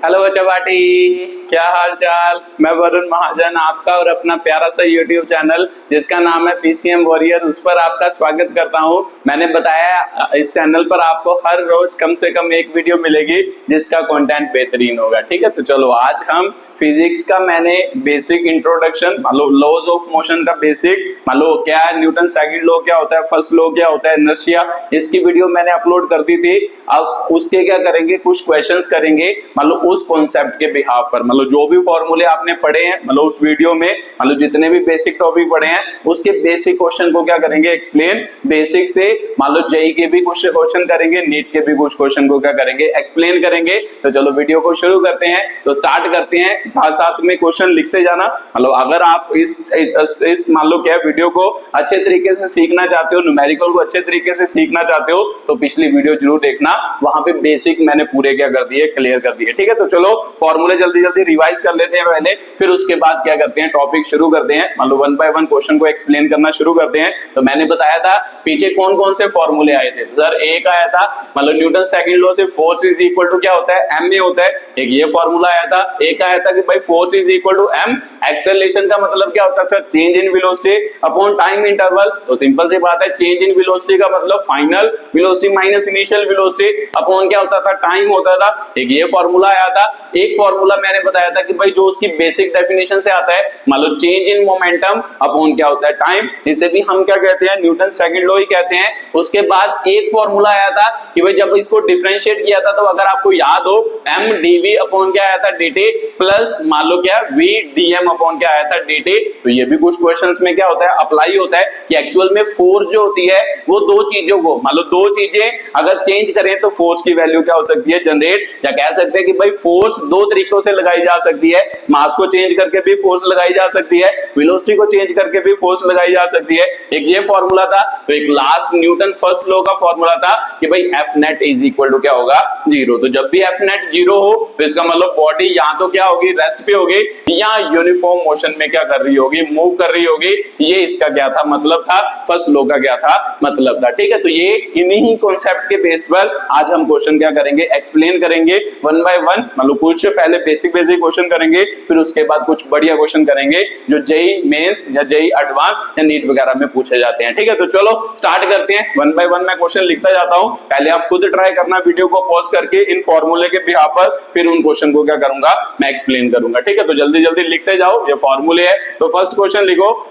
Hello बच्चा party, क्या हाल चाल। मैं वरुण महाजन, आपका और अपना प्यारा सा यूट्यूब चैनल जिसका नाम है पीसीएम वॉरियर, उस पर आपका स्वागत करता हूं। मैंने बताया इस चैनल पर आपको हर रोज कम से कम एक वीडियो मिलेगी जिसका कंटेंट बेहतरीन होगा। ठीक है, तो चलो आज हम फिजिक्स का मैंने बेसिक इंट्रोडक्शन, मान लो लॉज ऑफ मोशन का बेसिक, मान लो क्या है न्यूटन सेकंड लॉ क्या होता है, फर्स्ट लॉ क्या होता है, इनर्शिया, इसकी वीडियो मैंने अपलोड कर दी थी। अब उसके क्या करेंगे, कुछ क्वेश्चंस करेंगे मान लो उस कॉन्सेप्ट के बिहाफ पर। मतलब जो भी फॉर्मूले आपने पढ़े हैं मतलब उस वीडियो में, मतलब जितने भी बेसिक टॉपिक पढ़े हैं उसके बेसिक क्वेश्चन को क्या करेंगे एक्सप्लेन। बेसिक से मान लो जेई के भी कुछ क्वेश्चन करेंगे, नीट के भी कुछ क्वेश्चन को क्या करेंगे एक्सप्लेन करेंगे। तो चलो वीडियो को शुरू करते हैं, तो स्टार्ट करते हैं। साथ साथ में क्वेश्चन लिखते जाना। मतलब अगर आप इस मान लो क्या वीडियो को अच्छे तरीके से सीखना चाहते हो, न्यूमेरिकल को अच्छे तरीके से सीखना चाहते हो, तो पिछली वीडियो जरूर देखना, वहां पे बेसिक मैंने पूरे क्या कर दिए, क्लियर कर दिए। ठीक है, तो चलो फॉर्मूले जल्दी जल्दी रिवाइज कर लेते हैं पहले, फिर उसके बाद क्या करते हैं टॉपिक शुरू करते हैं। मान लो वन बाय वन क्वेश्चन को एक्सप्लेन करना शुरू करते हैं। तो मैंने बताया था पीछे कौन कौन से फॉर्मूले आए थे। सर एक आया था मान लो न्यूटन सेकंड लॉ से फोर्स इज इक्वल टू क्या होता है, एम ए होता है। एक ये फॉर्मूला आया था। एक आया था कि भाई force is equal to M acceleration का मतलब क्या होता है sir, change in velocity upon time interval. तो सिंपल सी बात है, चेंज इन वेलोसिटी का मतलब final velocity minus initial velocity upon क्या होता था, टाइम होता था। एक ये फॉर्मूला आया था। एक फॉर्मूला मैंने बताया था कि भाई जो उसकी बेसिक डेफिनेशन से आता है, मान लो चेंज इन मोमेंटम अपॉन क्या होता है, टाइम। इसे भी हम क्या कहते हैं, न्यूटन सेकंड लॉ ही कहते हैं। उसके बाद एक फॉर्मूला आया था कि भाई जब इसको डिफरेंशिएट किया था, तो अगर आपको याद हो एम डीवी अपॉन क्या आया था, dt प्लस मान लो क्या v dm अपॉन क्या आया था, dt। तो ये भी कुछ क्वेश्चंस में क्या होता है अप्लाई होता है कि एक्चुअल में फोर्स जो होती है वो दो चीजों को, मान लो दो चीजें अगर चेंज करें तो फोर्स की वैल्यू क्या हो सकती है, जनरेट। या कह सकते हैं कि भाई फोर्स दो तरीकों से लगाई जा सकती है, मास को चेंज करके भी फोर्स लगाई जा सकती है, वेलोसिटी को चेंज करके भी फोर्स लगाई जा सकती है। एक ये फॉर्मूला था। तो एक लास्ट न्यूटन फर्स्ट लॉ का फॉर्मूला था कि भाई F net is equal to क्या होगा, जीरो। तो जब भी एफ नेट जीरो हो तो इसका मतलब बॉडी या तो क्या होगी, रेस्ट पे होगी, या यूनिफॉर्म मोशन में क्या कर रही होगी, मूव कर रही होगी। ये इसका क्या था मतलब था, फर्स्ट लॉ का क्या था मतलब था। ठीक है, तो ये इन्हीं कॉन्सेप्ट के बेस पर आज हम क्वेश्चन क्या करेंगे एक्सप्लेन करेंगे वन बाय वन। मतलब कुछ पहले बेसिक क्वेश्चन करेंगे, फिर उसके बाद कुछ बढ़िया क्वेश्चन करेंगे जो जेई मेंस या जेई एडवांस या नीट वगैरह में पूछे जाते हैं। ठीक है, तो चलो स्टार्ट करते हैं। वन बाय वन मैं क्वेश्चन लिखता जाता हूं, पहले आप खुद ट्राई करना वीडियो को पॉज करके इन फॉर्मूले के बिहाफ पर, फिर उन क्वेश्चन को क्या करूंगा मैं एक्सप्लेन करूंगा। ठीक है, तो जल्दी जल्दी लिखते जाओ, ये फॉर्मूले है। तो फर्स्ट क्वेश्चन लिखो,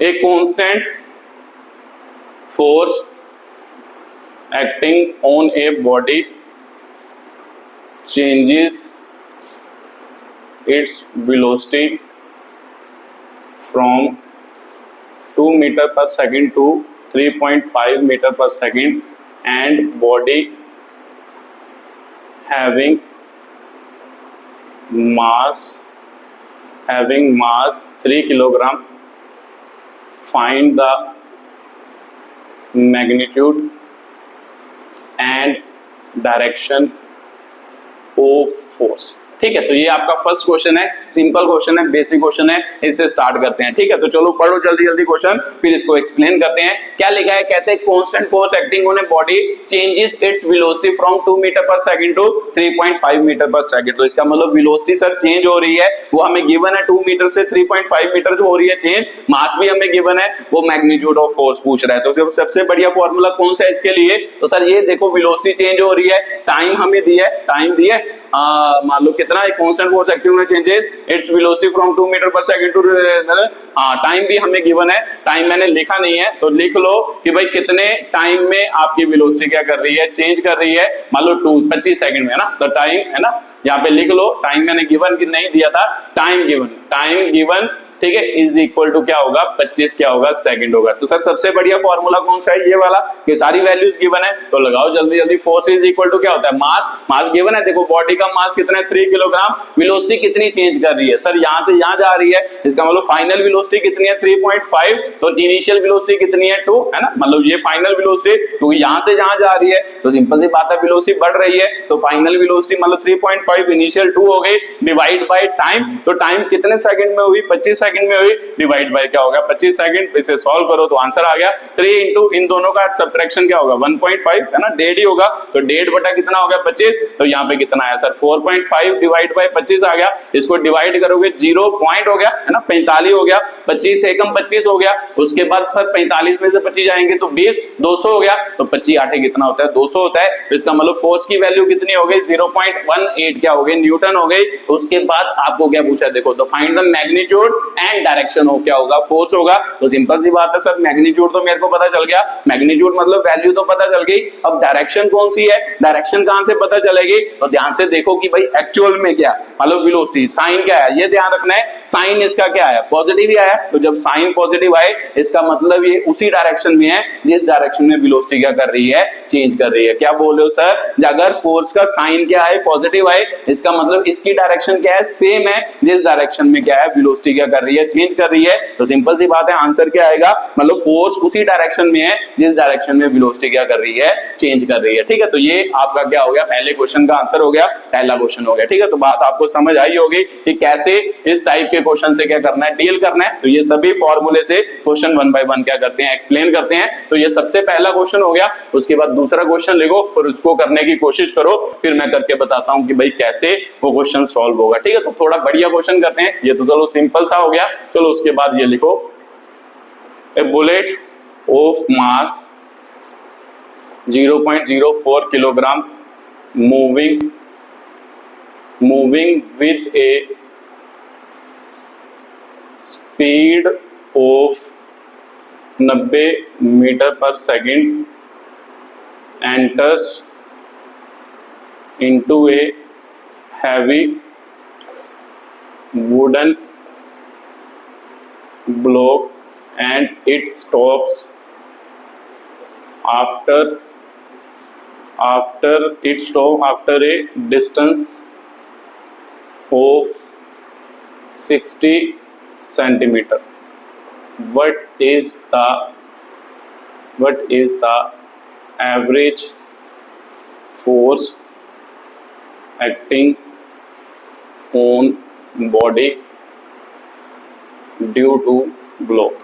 a constant force acting on a body changes its velocity from 2 meter per second to 3.5 meter per second and body having mass 3 kilogram. Find the magnitude and direction of force. ठीक है, तो ये आपका first question है, simple question है, basic question है, इससे start करते हैं। ठीक है, तो चलो पढ़ो जल्दी जल्दी क्वेश्चन, फिर इसको एक्सप्लेन करते हैं। क्या लिखा है, कहते हैं constant force acting on a body changes its velocity from 2 meter per second to 3.5 meter per second. तो इसका मतलब वेलोसिटी सर चेंज हो रही है, वो हमें गिवन है 2 मीटर से 3.5 मीटर जो हो रही है चेंज। मास भी हमें गिवन है, वो मैग्नीट्यूड ऑफ फोर्स पूछ रहा है। तो सबसे बढ़िया फॉर्मूला कौन सा है इसके लिए, तो सर ये देखो वेलोसिटी चेंज हो रही है, टाइम हमें दिया है, टाइम दिया है मान लो कितना है, कांस्टेंट फोर्स एक्टिंग में changes its velocity from 2 meter per second to, time भी हमें गिवन है, टाइम मैंने लिखा नहीं है तो लिख लो कि भाई कितने टाइम में आपकी वेलोसिटी क्या कर रही है, चेंज कर रही है। मान लो 25 सेकंड में है ना, तो टाइम है ना, यहाँ पे लिख लो, टाइम मैंने गिवन की नहीं दिया था, टाइम गिवन ठीक है, इज इक्वल टू क्या होगा, 25 क्या होगा, सेकंड होगा। तो सर सबसे बढ़िया फॉर्मूला कौन सा है, ये वाला, कि सारी वैल्यूज गिवन है। तो लगाओ जल्दी जल्दी, फोर्स इज इक्वल टू क्या होता है, मास गिवन है। देखो बॉडी का मास कितना है, 3 किलोग्राम। वेलोसिटी कितनी चेंज कर रही है सर, यहां से यहां जा रही है, इसका मतलब फाइनल वेलोसिटी कितनी है, 3.5। तो इनिशियल वेलोसिटी कितनी है, 2 है ना, मतलब ये फाइनल वेलोसिटी, तो यहां से जहां जा रही है तो सिंपल सी बात है वेलोसिटी बढ़ रही है, तो फाइनल वेलोसिटी मतलब 3.5 इनिशियल 2 हो गई, डिवाइड बाय टाइम। तो टाइम कितने सेकंड में हुई, 25 सेकंड सेकंड में हुई, डिवाइड बाय क्या होगा 25 सेकंड। इसे सॉल्व करो तो आंसर आ गया 3 इंटू इन दोनों का सब्ट्रैक्शन क्या होगा 1.5 है ना, 1.5 ही होगा, तो 1.5 बटा कितना हो गया 25, तो यहाँ पे कितना आया सर 4.5 डिवाइड बाय 25 आ गया। इसको डिवाइड करोगे 0 पॉइंट हो गया है ना, 45 हो गया, 25 एकम 25 हो गया, उसके बाद सर 45 में से 25 जाएंगे तो 20, 200 हो गया, तो 25 8 कितना होता है 200 होता है। तो इसका मतलब फोर्स की वैल्यू कितनी हो गई 0.18 क्या हो गई न्यूटन हो गई। उसके बाद आपको क्या पूछा है देखो, तो find the magnitude and direction हो क्या होगा फोर्स होगा। तो सिंपल सी बात है सर, मैग्नीट्यूड तो मेरे को पता चल गया, मैग्नीट्यूड मतलब वैल्यू तो पता चल गई, अब डायरेक्शन कौन सी है, डायरेक्शन कहां से पता चलेगी, तो ध्यान से देखो कि भाई एक्चुअल में क्या मतलब वेलोसिटी साइन क्या है, ये ध्यान रखना है। साइन इसका क्या है पॉजिटिव ही आया, तो जब साइन पॉजिटिव आए इसका मतलब ये उसी डायरेक्शन में है जिस डायरेक्शन में वेलोसिटी क्या कर रही है चेंज कर रही है। क्या बोल रहे हो सर, अगर फोर्स का साइन क्या है पॉजिटिव आए इसका मतलब इसकी डायरेक्शन क्या है सेम है जिस डायरेक्शन में क्या है वेलोसिटी क्या कर रही है चेंज कर रही है। तो सिंपल सी बात है आंसर क्या आएगा, मतलब फोर्स उसी डायरेक्शन में है जिस डायरेक्शन में वेलोसिटी क्या कर रही है चेंज कर रही है। ठीक है, तो ये आपका क्या हो गया पहले क्वेश्चन का आंसर हो गया, पहला क्वेश्चन हो गया। ठीक है, तो बात आपको समझ आई होगी कि कैसे इस टाइप के क्वेश्चन से क्या करना है डील करना है। तो ये सभी फॉर्मूले से क्वेश्चन 1 बाय 1 क्या करते हैं एक्सप्लेन करते हैं। तो ये सबसे पहला क्वेश्चन हो गया, उसके बाद दूसरा क्वेश्चन लिखो, फिर उसको करने की कोशिश करो, फिर मैं करके बताता हूं कि भाई कैसे वो क्वेश्चन सॉल्व होगा। ठीक है, तो थोड़ा बढ़िया क्वेश्चन करते हैं, ये तो चलो सिंपल सा हो गया। चलो उसके बाद ये लिखो, a bullet of mass 0.04 kilogram moving with a speed of 90 metre per second enters into a heavy wooden block and it stops after a distance of 60 centimeter. What is the average force acting on body due to block?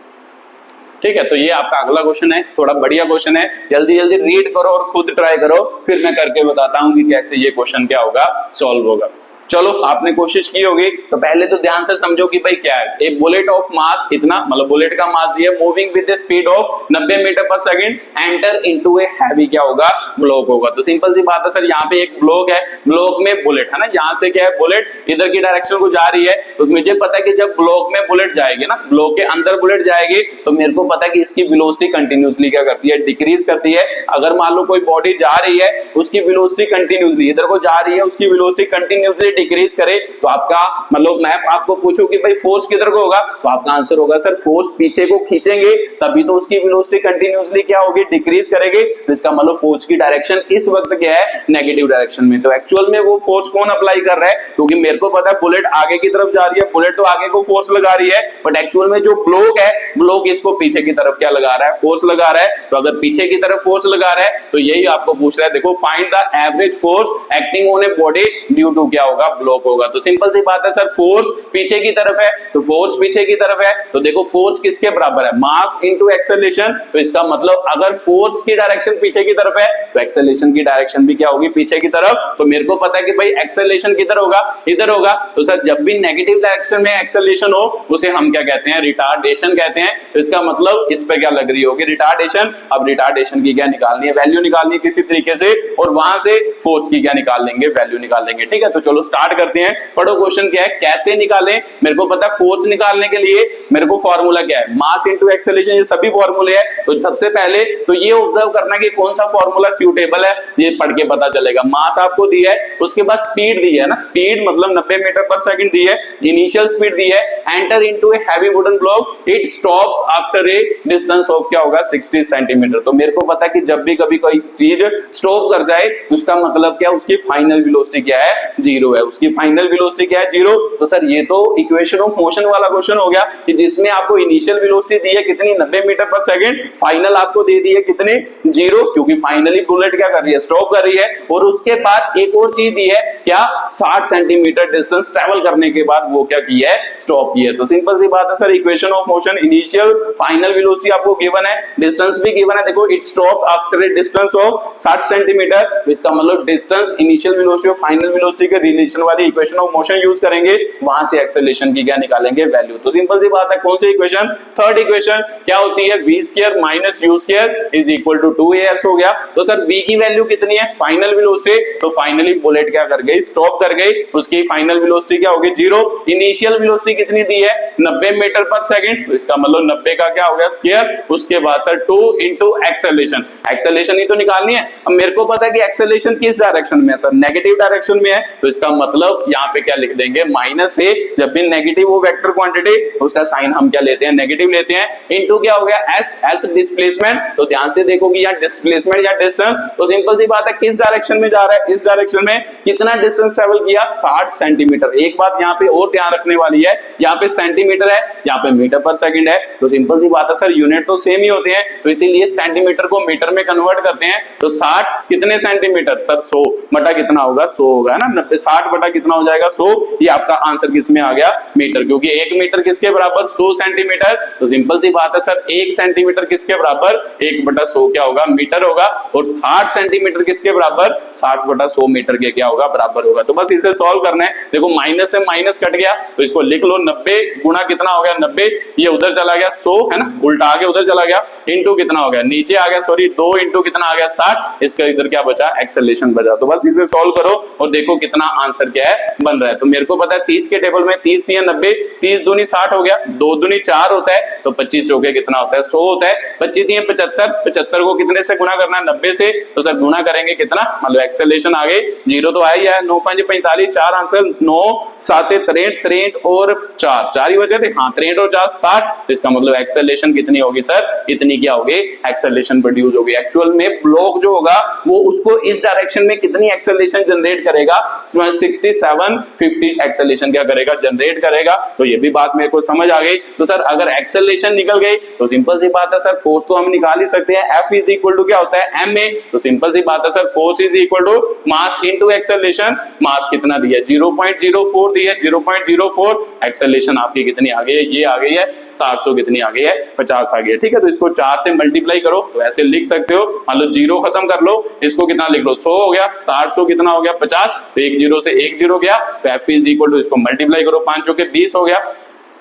ठीक है, तो ये आपका अगला question है, थोड़ा बढ़िया question है, जल्दी जल्दी रीड करो और खुद ट्राई करो, फिर मैं करके बताता हूं कि कैसे ये क्वेश्चन क्या होगा सॉल्व होगा। चलो आपने कोशिश की होगी, तो पहले तो ध्यान से समझो कि भाई क्या है, एक बुलेट ऑफ मास इतना, मतलब बुलेट का मास दिया, moving with the speed of 90 metre per second, enter into a heavy क्या होगा ब्लॉक होगा। तो सिंपल सी बात है सर, यहाँ पे एक ब्लॉक है, ब्लॉक में बुलेट है ना, यहाँ से क्या है बुलेट इधर की डायरेक्शन को जा रही है, तो मुझे पता है कि जब ब्लॉक में बुलेट जाएगी ना, ब्लॉक के अंदर बुलेट जाएगी, तो मेरे को पता है कि इसकी वेलोसिटी कंटिन्यूसली क्या करती है डिक्रीज करती है। अगर मान लो कोई बॉडी जा रही है, उसकी वेलोसिटी कंटिन्यूसली इधर को जा रही है, उसकी वेलोसिटी कंटिन्यूसली डिक्रीज करे, तो आपका मतलब मैं आपको पूछूं कि भाई फोर्स किधर को होगा, तो आपका आंसर होगा सर फोर्स पीछे को खींचेंगे तभी तो उसकी वेलोसिटी कंटिन्यूसली क्या होगी डिक्रीज करेगी। तो इसका मतलब फोर्स की डायरेक्शन इस वक्त क्या है नेगेटिव डायरेक्शन में। तो एक्चुअल में वो फोर्स कौन अप्लाई कर रहा है, क्योंकि मेरे को पता है बुलेट आगे की तरफ जा रही है, बुलेट तो आगे को फोर्स लगा रही है, बट एक्चुअल में जो ब्लॉक है, ब्लॉक इसको पीछे की तरफ क्या लगा रहा है फोर्स लगा रहा है। तो अगर पीछे की तरफ फोर्स लगा रहा है तो यही आपको पूछ रहा है, देखो find the average force acting on a body due to क्या होगा ब्लॉक होगा। तो सिंपल सी बात है सर, फोर्स पीछे की तरफ है, तो फोर्स पीछे की तरफ है, तो देखो फोर्स किसके बराबर है मास इनटू एक्सेलरेशन। तो इसका मतलब अगर फोर्स की डायरेक्शन पीछे की तरफ है तो एक्सेलरेशन की डायरेक्शन भी क्या होगी पीछे की तरफ। तो मेरे को पता है कि भाई एक्सेलरेशन किधर होगा इधर होगा, तो सर जब भी नेगेटिव डायरेक्शन में एक्सेलरेशन हो उसे हम क्या कहते हैं रिटार्डेशन कहते हैं। तो इसका मतलब इस पे क्या लग रही होगी रिटार्डेशन। अब रिटार्डेशन की क्या निकालनी है वैल्यू निकालनी है किसी तरीके से, और वहां से फोर्स की क्या निकाल लेंगे वैल्यू निकाल लेंगे। ठीक है, तो चलो स्टार्ट करते हैं। पढ़ो क्वेश्चन क्या है, कैसे निकालें। मेरे को पता है फोर्स निकालने के लिए मेरे को फॉर्मूला क्या है मास इनटू एक्सेलरेशन, ये सभी फॉर्मूले हैं। तो सबसे पहले तो ये ऑब्जर्व करना कि कौन सा फॉर्मूला सूटेबल है, ये पढ़ के पता चलेगा। मास आपको दी है, उसके बाद स्पीड दी है ना, स्पीड मतलब 90 मीटर पर सेकंड दी है, इनिशियल स्पीड दी है, enter into a heavy wooden block, it stops after a distance of क्या होगा 60 सेंटीमीटर। तो मेरे को पता है कि जब भी कभी कोई चीज स्टॉप कर जाए उसका मतलब क्या उसकी फाइनल वेलोसिटी क्या है जीरो है, उसकी फाइनल वेलोसिटी क्या है 0। तो सर ये तो इक्वेशन ऑफ मोशन वाला क्वेश्चन हो गया कि जिसमें आपको इनिशियल वेलोसिटी दी है कितनी 90 मीटर पर सेकंड, फाइनल आपको दे दी है कितनी 0, क्योंकि फाइनली बुलेट क्या कर रही है स्टॉप कर रही है। और उसके बाद एक और चीज दी है क्या 60 सेंटीमीटर डिस्टेंस ट्रेवल करने के बाद वो क्या की है स्टॉप की है। तो सिंपल सी बात है sir, equation of motion initial final velocity आपको गिवन है, डिस्टेंस भी गिवन है। देखो it stop after a distance of 60 centimetre, तो इसका मतलब डिस्टेंस इनिशियल वेलोसिटी और फाइनल वेलोसिटी के रिलेशन वाली इक्वेशन ऑफ मोशन यूज करेंगे, वहां से एक्सेलरेशन की क्या निकालेंगे वैल्यू। तो सिंपल सी बात है, कौन सी इक्वेशन थर्ड इक्वेशन क्या होती है v square minus u square is equal to 2as हो गया। तो सर v की वैल्यू कितनी है फाइनल वेलोसिटी, तो फाइनली बुलेट क्या कर गई स्टॉप कर गई, उसकी फाइनल वेलोसिटी क्या होगी 0। इनिशियल वेलोसिटी कितनी दी है 90 मीटर पर सेकंड, तो इसका मतलब 90 का क्या हो गया स्क्वायर, उसके बाद सर 2 इंटू एक्सेलरेशन, एक्सेलरेशन ही तो निकालनी है। अब मेरे को पता है कि एक्सेलरेशन किस डायरेक्शन में है सर, नेगेटिव डायरेक्शन में है, तो इसका मतलब यहाँ पे क्या लिख देंगे माइनस है, जब भी नेगेटिव हो वेक्टर क्वांटिटी उसका साइन हम क्या लेते हैं नेगेटिव लेते हैं, इनटू क्या हो गया एस डिस्प्लेसमेंट। तो ध्यान से देखो कि यहाँ डिस्प्लेसमेंट या डिस्टेंस, तो सिंपल सी बात है किस डायरेक्शन में जा रहा है, इस डायरेक्शन में कितना डिस्टेंस ट्रेवल किया 60 सेंटीमीटर। एक बात यहाँ पे और ध्यान रखने वाली है, यहाँ पे सेंटीमीटर है, यहाँ पे मीटर पर सेकंड है, तो सिंपल सी बात है सर यूनिट तो सेम ही होते हैं, तो इसीलिए सेंटीमीटर को मीटर में कन्वर्ट करते हैं। तो 60 कितने सेंटीमीटर सर 100 बटा कितना होगा 100 होगा ना, 60 बटा कितना हो जाएगा 100। ये आपका आंसर किसमें आ गया मीटर, क्योंकि 1 मीटर किसके बराबर 100 सेंटीमीटर। तो सिंपल सी बात है सर 1 सेंटीमीटर किसके बराबर 1 बटा 100 क्या होगा मीटर होगा, और 60 सेंटीमीटर किसके बराबर 60 बटा 100 मीटर के क्या होगा बराबर होगा। तो बस इसे सॉल्व करना है। देखो माइनस से माइनस कट गया, तो इसको लिख लो 90 गुना कितना हो गया 90, ये उधर चला गया 100 है ना, उल्टा आगे उधर चला गया, इंटू कितना हो गया नीचे आ गया सॉरी 2 इंटू कितना आ गया 60, इसका इधर क्या बचा एक्सेलरेशन बचा। तो बस इसे सॉल्व करो और देखो कितना आंसर क्या है बन रहा है। तो मेरे को पता है 30 के टेबल में 30 दिया 90, 30 दूनी 60 हो गया, 2 दूनी 4 होता है, तो 25 चौके कितना होता है 100 होता है, 25 दिए 75, 75 को कितने से गुना करना है 90 से, तो सर गुना करेंगे कितना मतलब एक्सेलरेशन आ गई 0 तो आया ही है, 9 5 45 4 आंसर 9 7 63 और 4 ही बचे थे, हाँ 63 और 4 60, तो इसका मतलब एक्सेलरेशन कितनी होगी सर इतनी क्या होगी एक्सेलरेशन प्रोड्यूस होगी। एक्चुअल में ब्लॉक जो होगा वो उसको इस डायरेक्शन में कितनी एक्सेलरेशन जनरेट करेगा 6750 एक्सेलरेशन क्या करेगा जनरेट करेगा। तो ये भी बात मेरे को समझ आ गई। तो सर अगर एक्सेलरेशन निकल गई तो सिंपल सी बात है सर फोर्स तो हम निकाल ही सकते हैं, F इज इक्वल टू क्या होता है ma, तो सिंपल सी बात है sir force is equal to mass into acceleration, mass कितना दिया 0.04 दिया 0.04, एक्सेलरेशन आपकी कितनी आ गई है ये आ गई है 700 कितनी आ गई है 50 आ गई है। ठीक है, तो इसको 4 से मल्टीप्लाई करो तो ऐसे लिख सकते हो, मान लो 0 खत्म कर लो, इसको कितना लिख लो 100 हो गया, 700 कितना हो गया 50, तो 1 0 से 1 0 गया, तो F इज इक्वल टू इसको मल्टीप्लाई करो 5 चौके 20 हो गया,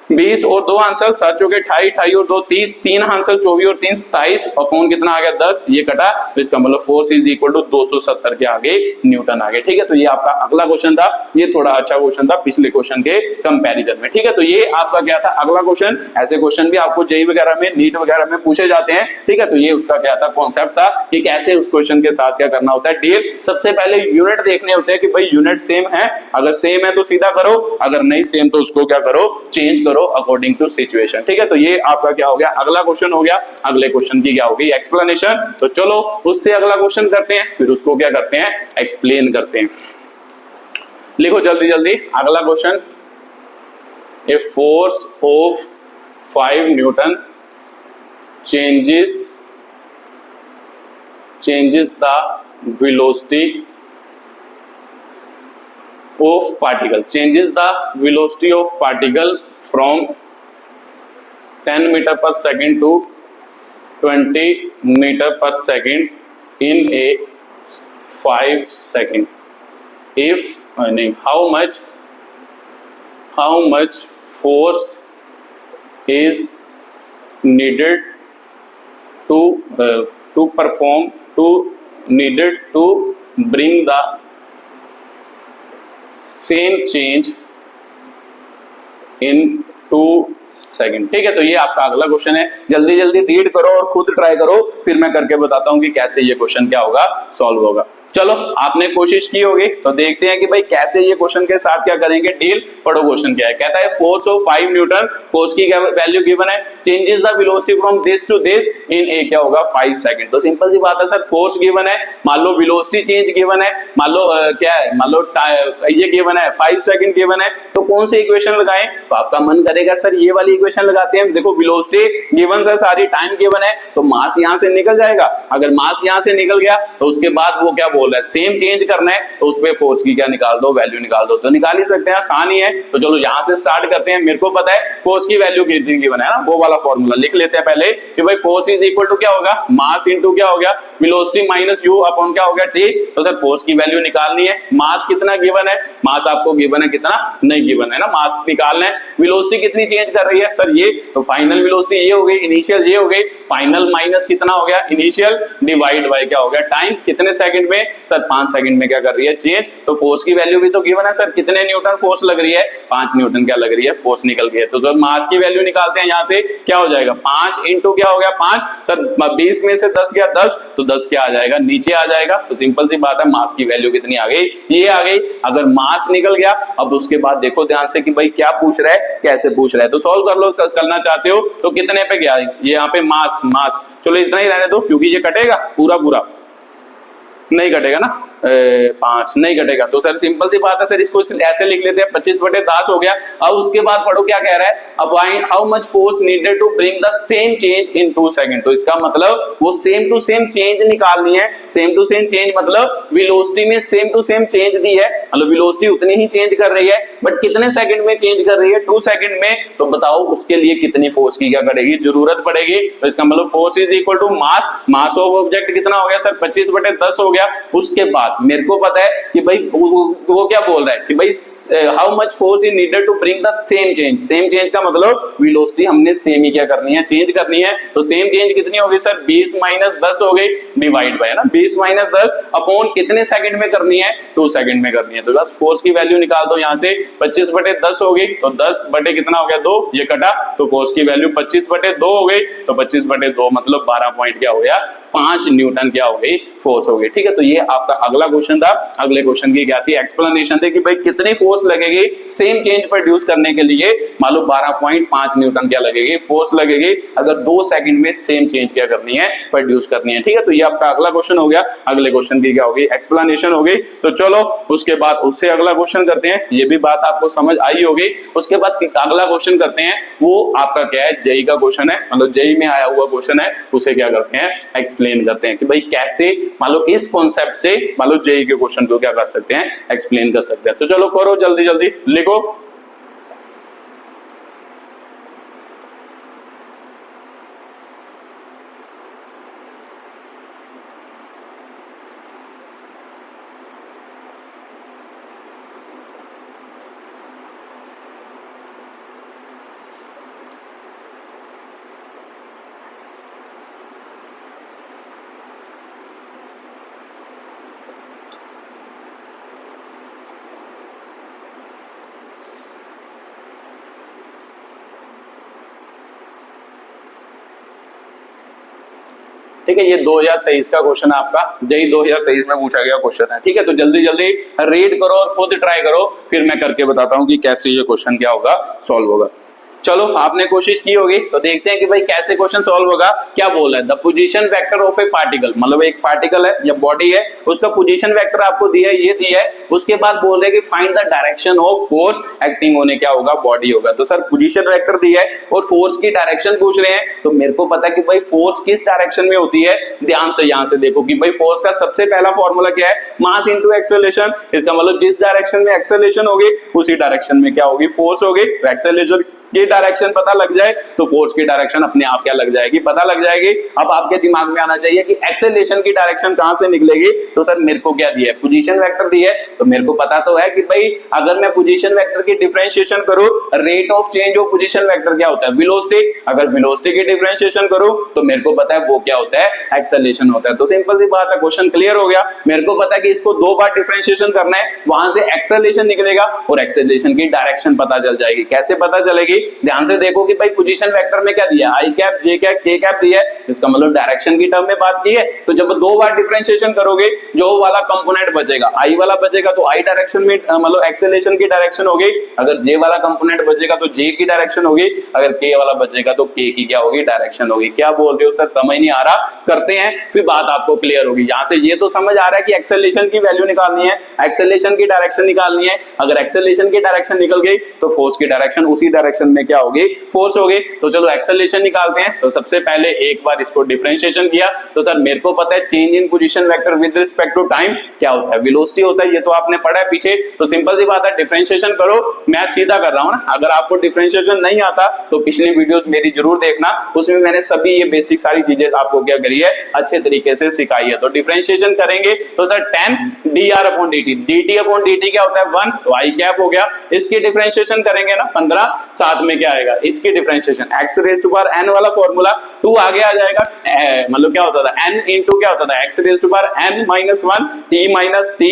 20 और 2 आंसर 7 चौके 28, 28 और 2 30, 3 आंसर 24 और 3 27, और कौन कितना आ गया 10, ये कटा, तो इसका मतलब फोर्स इज इक्वल टू 270 के आगे न्यूटन आ गए। ठीक है, तो ये आपका अगला क्वेश्चन था, ये थोड़ा अच्छा क्वेश्चन था पिछले क्वेश्चन के कंपैरिजन में। ठीक है, तो ये आपका क्या था अगला क्वेश्चन। ऐसे क्वेश्चन भी आपको जेईई वगैरह में नीट वगैरह में पूछे जाते हैं। ठीक है, तो ये उसका क्या था कॉन्सेप्ट था कि कैसे उस क्वेश्चन के साथ क्या करना होता है डील। सबसे पहले यूनिट देखने होते हैं कि भाई यूनिट सेम है, अगर सेम है तो सीधा करो, अगर नहीं सेम तो उसको क्या करो चेंज करो अकॉर्डिंग टू सिचुएशन। ठीक है, तो ये आपका क्या हो गया अगला क्वेश्चन हो गया। अगले क्वेश्चन की क्या होगी एक्सप्लेनेशन। तो चलो उससे अगला क्वेश्चन करते हैं, फिर उसको क्या करते हैं एक्सप्लेन करते हैं। लिखो जल्दी जल्दी अगला question. A force of 5 Newton changes the velocity of particle from 10 meter per second to 20 meter per second in a 5 second. How much force is needed to bring the same change in 2 second. ठीक है, तो ये आपका अगला question है। जल्दी जल्दी read करो और खुद ट्राई करो, फिर मैं करके बताता हूं कि कैसे ये क्वेश्चन क्या होगा सॉल्व होगा। चलो आपने कोशिश की होगी, तो देखते हैं कि भाई कैसे ये क्वेश्चन के साथ क्या करेंगे डील। पढ़ो क्वेश्चन क्या है। कहता है फोर्स ऑफ 5 न्यूटन, फोर्स की वैल्यू गिवन है, changes the velocity from this to this in a क्या होगा 5 सेकंड। तो सिंपल सी बात है सर, फोर्स गिवन है, मान लो वेलोसिटी चेंज गिवन है, मान लो क्या है, मान लो ये गिवन है 5 सेकंड गिवन है, तो कौन सी इक्वेशन लगाएं? तो आपका मन करेगा सर ये वाली इक्वेशन लगाते हैं। देखो वेलोसिटी गिवन है सारी, टाइम गिवन है, तो मास यहां से निकल जाएगा। अगर मास यहां से निकल गया तो उसके बाद वो क्या बोल रहा है, सेम चेंज करना है, तो उस पे फोर्स की क्या निकाल दो, वैल्यू निकाल दो। तो निकाल ही सकते हैं, आसान ही है। तो चलो यहां से स्टार्ट करते हैं। मेरे को पता है फोर्स की वैल्यू कितनी गिवन है ना, वो वाला फॉर्मूला लिख लेते हैं पहले कि भाई फोर्स इज इक्वल टू क्या होगा, मास इनटू क्या हो गया, वेलोसिटी माइनस यू अपॉन क्या हो गया टी। तो सर फोर्स की वैल्यू निकालनी है, मास कितना गिवन है, मास आपको गिवन है, कितना नहीं गिवन है ना, मास निकालना है। वेलोसिटी कितनी चेंज कर रही है सर ये, तो फाइनल वेलोसिटी ये हो गई, इनिशियल ये हो गई, फाइनल माइनस कितना हो गया इनिशियल, डिवाइड बाय क्या हो गया टाइम, कितने सेकंड में सर 5 सेकंड में क्या कर रही है चेंज। तो फोर्स की वैल्यू भी तो गिवन है सर, कितने न्यूटन फोर्स लग रही है, 5 न्यूटन क्या लग रही है फोर्स निकल गई है। तो सर मास की वैल्यू निकालते हैं, यहां से क्या हो जाएगा 5 इंटू क्या हो गया 5, सर 20 में से 10 गया 10, तो 10 क्या आ जाएगा नीचे आ जाएगा। तो सिंपल सी बात है, मास की वैल्यू कितनी आ गई, ये आ गई। अगर मास निकल गया, अब उसके बाद देखो ध्यान से कि भाई क्या पूछ रहा है, कैसे पूछ रहा है, तो सॉल्व कर लो। करना चाहते हो तो कितने पे गया ये यहाँ पे मास, चलो इतना ही रहने दो क्योंकि ये कटेगा पूरा नहीं कटेगा ना, 5 नहीं कटेगा। तो सर सिंपल सी बात है सर, इसको ऐसे लिख लेते हैं 25/10 हो गया। अब उसके बाद पढ़ो क्या कह रहा है, find how much force needed to bring the same change in 2 second. तो इसका मतलब वो सेम टू सेम चेंज निकालनी है। सेम टू सेम चेंज मतलब वेलोसिटी में सेम टू सेम चेंज दी है, मतलब वेलोसिटी उतनी ही चेंज कर रही है, बट कितने सेकंड में चेंज कर रही है 2 सेकंड में। तो बताओ उसके लिए कितनी फोर्स की क्या करेगी जरूरत पड़ेगी। तो इसका मतलब force is equal to mass of object कितना हो गया सर 25/10 हो गया। उसके बाद मेरे को पता है कि भाई वो क्या बोल रहा है कि भाई how much force is needed to bring the same change. Same change का मतलब वेलोसिटी हमने सेम ही क्या करनी है, चेंज करनी है। तो सेम चेंज कितनी होगी सर 20 - 10 हो गई, डिवाइड बाय ना 20 - 10 अपॉन कितने सेकंड में करनी है 2 सेकंड में करनी है। तो बस फोर्स की वैल्यू निकाल दो, यहां से 25/10 हो गई, तो 10 बटे कितना हो गया 2, ये कटा, तो फोर्स की वैल्यू 25/2 हो गई। तो 25/2 मतलब 12 पॉइंट क्या हो गया 5 न्यूटन क्या हो गई फोर्स हो गई। ठीक है, तो ये आपका अगला क्वेश्चन था। अगले क्वेश्चन की क्या थी, एक्सप्लेनेशन थी कि भाई कितनी फोर्स लगेगी सेम चेंज प्रोड्यूस करने के लिए। मान लो 12.5 न्यूटन क्या लगेगी फोर्स लगेगी अगर 2 सेकंड में सेम चेंज क्या करनी है प्रोड्यूस करनी है। ठीक है, तो ये आपका अगला क्वेश्चन हो गया। अगले क्वेश्चन की क्या होगी एक्सप्लेनेशन हो गई। तो चलो उसके बाद उससे अगला क्वेश्चन करते हैं, ये भी बात आपको समझ आई होगी। उसके बाद अगला क्वेश्चन करते हैं, वो आपका क्या है जेई का क्वेश्चन है, मतलब जेई में आया हुआ क्वेश्चन है, उसे क्या करते हैं एक्सप्लेन करते हैं कि भाई कैसे मान लो इस कॉन्सेप्ट से मान लो जेई के क्वेश्चन को क्या कर सकते हैं एक्सप्लेन कर सकते हैं। तो चलो करो जल्दी जल्दी लिखो। ठीक है, ये 2023 का क्वेश्चन है आपका, जेई 2023 में पूछा गया क्वेश्चन है। ठीक है, तो जल्दी जल्दी रीड करो और खुद ट्राई करो, फिर मैं करके बताता हूं कि कैसे ये क्वेश्चन क्या होगा सॉल्व होगा। चलो आपने कोशिश की होगी, तो देखते हैं कि भाई कैसे क्वेश्चन सॉल्व होगा। क्या बोल रहा है, the position vector of A particle, मतलब एक पार्टिकल है या बॉडी है, उसका पोजीशन वेक्टर आपको दिया है, ये दिया है। उसके बाद बोल रहे हैं कि find the direction of force acting होने क्या होगा बॉडी होगा। तो सर पोजीशन वेक्टर दिया है और फोर्स की डायरेक्शन पूछ रहे हैं, तो मेरे को पता है कि भाई फोर्स किस डायरेक्शन में होती है। ध्यान से यहां से देखो कि भाई फोर्स का सबसे पहला फॉर्मूला क्या है, मास इंटू एक्सेलरेशन। इसका मतलब जिस डायरेक्शन में एक्सेलरेशन होगी उसी डायरेक्शन में क्या होगी फोर्स होगी। तो एक्सेलरेशन की डायरेक्शन पता लग जाए तो फोर्स की डायरेक्शन अपने आप क्या लग जाएगी, पता लग जाएगी। अब आपके दिमाग में आना चाहिए कि एक्सेलरेशन की डायरेक्शन कहां से निकलेगी। तो सर मेरे को क्या दिया है, पोजीशन वेक्टर दिया है, तो मेरे को पता तो है कि भाई अगर मैं पोजीशन वेक्टर की डिफरेंशिएशन करूं, rate of change of position vector क्या होता है वेलोसिटी, अगर वेलोसिटी की डिफरेंशिएशन करूं तो मेरे को पता है वो क्या होता है एक्सेलरेशन होता है। तो सिंपल सी बात है, क्वेश्चन क्लियर हो गया। मेरे को पता है कि इसको 2 बार डिफरेंशिएशन करना है, वहां से एक्सेलरेशन निकलेगा और एक्सेलरेशन की डायरेक्शन पता चल जाएगी। कैसे पता चलेगी, ध्यान से देखो कि भाई पोजीशन वेक्टर में क्या दिया, आई कैप, जे कैप, के कैप दिया है, इसका मतलब डायरेक्शन की टर्म में बात की है। तो जब दो बार डिफरेंशिएशन करोगे जो वाला कंपोनेंट बचेगा, आई वाला बचेगा तो आई डायरेक्शन में मतलब एक्सेलरेशन की डायरेक्शन होगी, अगर जे वाला कंपोनेंट बचेगा तो जे की डायरेक्शन होगी, अगर के वाला बचेगा तो के की क्या होगी, डायरेक्शन होगी। क्या बोल रहे हो सर, समझ नहीं आ रहा, करते हैं फिर बात आपको क्लियर होगी। यहां से ये तो समझ आ रहा है कि एक्सेलरेशन की वैल्यू निकालनी है, एक्सेलरेशन की डायरेक्शन निकालनी है, अगर एक्सेलरेशन की डायरेक्शन निकल गई तो फोर्स की डायरेक्शन उसी डायरेक्शन में क्या होगी, फोर्स होगी। तो चलो एक्सेलरेशन निकालते हैं। तो सबसे पहले एक बार इसको डिफरेंशिएशन किया तो सर मेरे को पता है change in position vector with respect to time क्या होता है, वेलोसिटी होता है, ये तो आपने पढ़ा है पीछे। तो सिंपल सी बात है, डिफरेंशिएशन करो, मैं सीधा कर रहा हूं ना। अगर आपको डिफरेंशिएशन नहीं आता तो पिछली वीडियोस मेरी जरूर देखना, उसमें मैंने सभी ये बेसिक सारी चीजें आपको क्या करी है, अच्छे तरीके से सिखाई है। तो डिफरेंशिएशन करेंगे तो sir 10 dr upon dt, dt upon dt क्या होता है 1, तो आई कैप हो गया। इसकी डिफरेंशिएशन करेंगे ना 15, साथ में क्या आएगा, इसकी differentiation x raise to power n वाला फॉर्मूला 2 आगे आ जाएगा, मतलब क्या होता था n इंटू क्या होता था x raise to power n minus 1, t minus t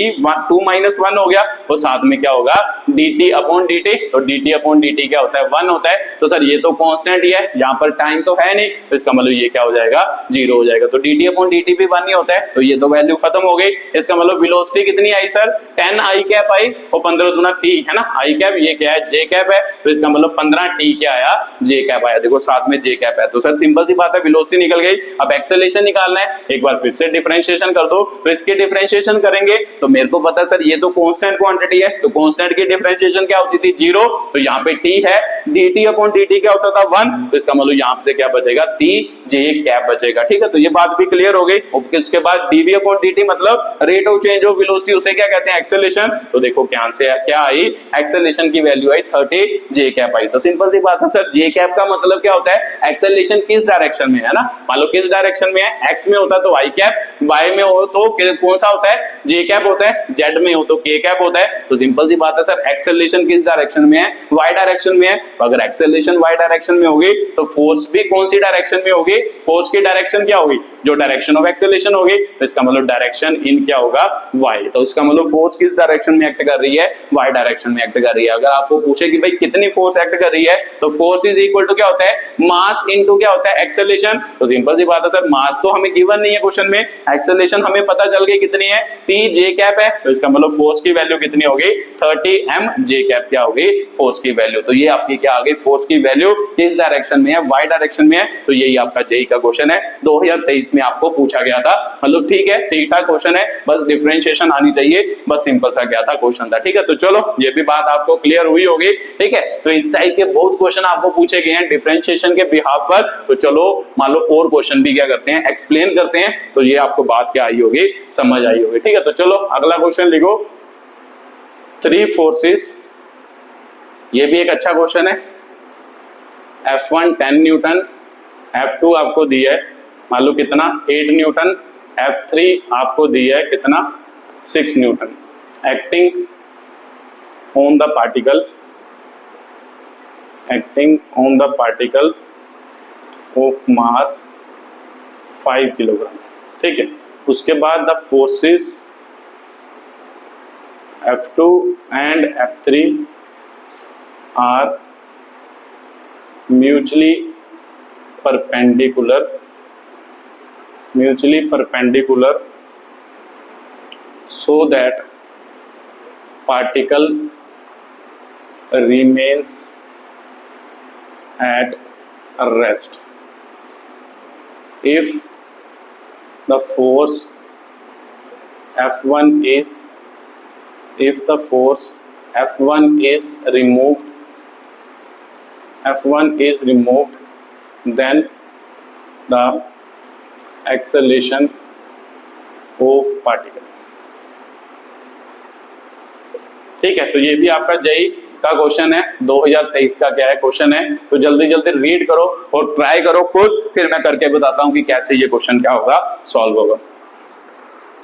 2 minus 1 हो गया, तो साथ में क्या होगा dt अपॉन dt, तो dt अपॉन dt क्या होता है 1 होता है। तो सर ये तो कांस्टेंट ही है, यहाँ पर टाइम तो है नहीं, तो इसका मतलब ये क्या हो जाएगा, 0 हो जाएगा। तो dt अपॉन dt भी 1 ही होता है, तो ये तो वैल्यू खत्म हो गई। इसका मतलब वेलोसिटी कितनी आई सर, 10 आई कैप आई और 15 दूना t है ना, आई कैप ये क्या है, j कैप है, तो इसका मतलब 15 t क्या आया, j कैप आया। देखो साथ में j कैप है, तो सर सिंपल सी बात है, वेलोसिटी निकल गई। अब एक्सेलरेशन निकालना है, एक बार फिर से डिफरेंशिएशन कर दो। तो इसके डिफरेंशिएशन करेंगे तो मेरे को पता है सर ये तो कांस्टेंट क्वांटिटी है, तो कांस्टेंट की डिफरेंशिएशन क्या होती थी 0, तो यहाँ पे t है, dt अपॉन dt क्या होता था 1, तो इसका मतलब यहाँ से क्या बचेगा, t j कैप बचेगा। ठीक है, तो ये बात भी क्लियर हो गई। उसके बाद dv अपॉन dt मतलब rate of change of velocity, उसे क्या कहते हैं, एक्सेलरेशन। तो देखो क्या से क्या आई, एक्सेलरेशन की वैल्यू आई 30 j कैप आई। तो सिंपल सी बात है सर, j कैप का मतलब क्या होता है, एक्सेलरेशन किस डायरेक्शन में है ना, मान लो किस डायरेक्शन में है, x में होता है तो y कैप, y में हो तो कौन सा होता है, j कैप होता है, z में हो तो k कैप होता है। तो सिंपल सी बात है सर, एक्सेलरेशन किस डायरेक्शन में है, y डायरेक्शन में है। तो अगर एक्सेलरेशन y डायरेक्शन में होगी तो फोर्स भी कौन सी डायरेक्शन में होगी, फोर्स की डायरेक्शन क्या होगी, जो डायरेक्शन ऑफ एक्सेलरेशन होगी, तो इसका मतलब डायरेक्शन इन क्या होगा, y। तो इसका मतलब फोर्स किस डायरेक्शन में एक्ट कर रही है, y डायरेक्शन में एक्ट कर रही है। अगर आपको पूछे कि भाई कितनी फोर्स एक्ट कर रही है, तो फोर्स इज इक्वल टू क्या होता है, मास इनटू क्या होता है, एक्सेलरेशन। तो सिंपल सी बात है सर, मास तो हमें गिवन नहीं है क्वेश्चन में, एक्सेलरेशन हमें पता चल गई कितनी है, t j कैप है, तो इसका मतलब फोर्स की वैल्यू कितनी होगी, 30 m j कैप क्या होगी, फोर्स की वैल्यू। तो ये आपकी क्या आ गई, फोर्स की वैल्यू किस डायरेक्शन में है, y डायरेक्शन में है। तो यही आपका जेई का क्वेश्चन है, 2023 में आपको पूछा गया था। मतलब ठीक है, ठीक ठाक क्वेश्चन है, बस डिफरेंशिएशन आनी चाहिए, बस सिंपल सा क्या था क्वेश्चन था। ठीक है, तो चलो ये भी बात आपको क्लियर हुई होगी। ठीक है, तो इस टाइप के बहुत क्वेश्चन आपको पूछे गए हैं डिफरेंशिएशन के बिहाफ पर। तो चलो मान लो और क्वेश्चन भी क्या करते हैं, एक्सप्लेन करते हैं, तो ये आपको बात क्या आई होगी, समझ आई होगी। ठीक है, तो चलो अगला क्वेश्चन लिखो, 3 फोर्सेस, ये भी एक अच्छा क्वेश्चन है। F1 10 न्यूटन, F2 आपको दिया है मान लो कितना 8 न्यूटन, F3 आपको दिया है कितना 6 newton, acting on the particle, acting on the particle of mass 5 kilogram. ठीक है, उसके बाद the forces F2 and F3 are mutually perpendicular so that particle remains at rest if the force F1 is removed, then the acceleration of particle। ठीक है, तो ये भी आपका जेई का क्वेश्चन है, 2023 का क्या है क्वेश्चन है। तो जल्दी जल्दी रीड करो और ट्राई करो खुद, फिर मैं करके बताता हूं कि कैसे ये क्वेश्चन क्या होगा, सॉल्व होगा।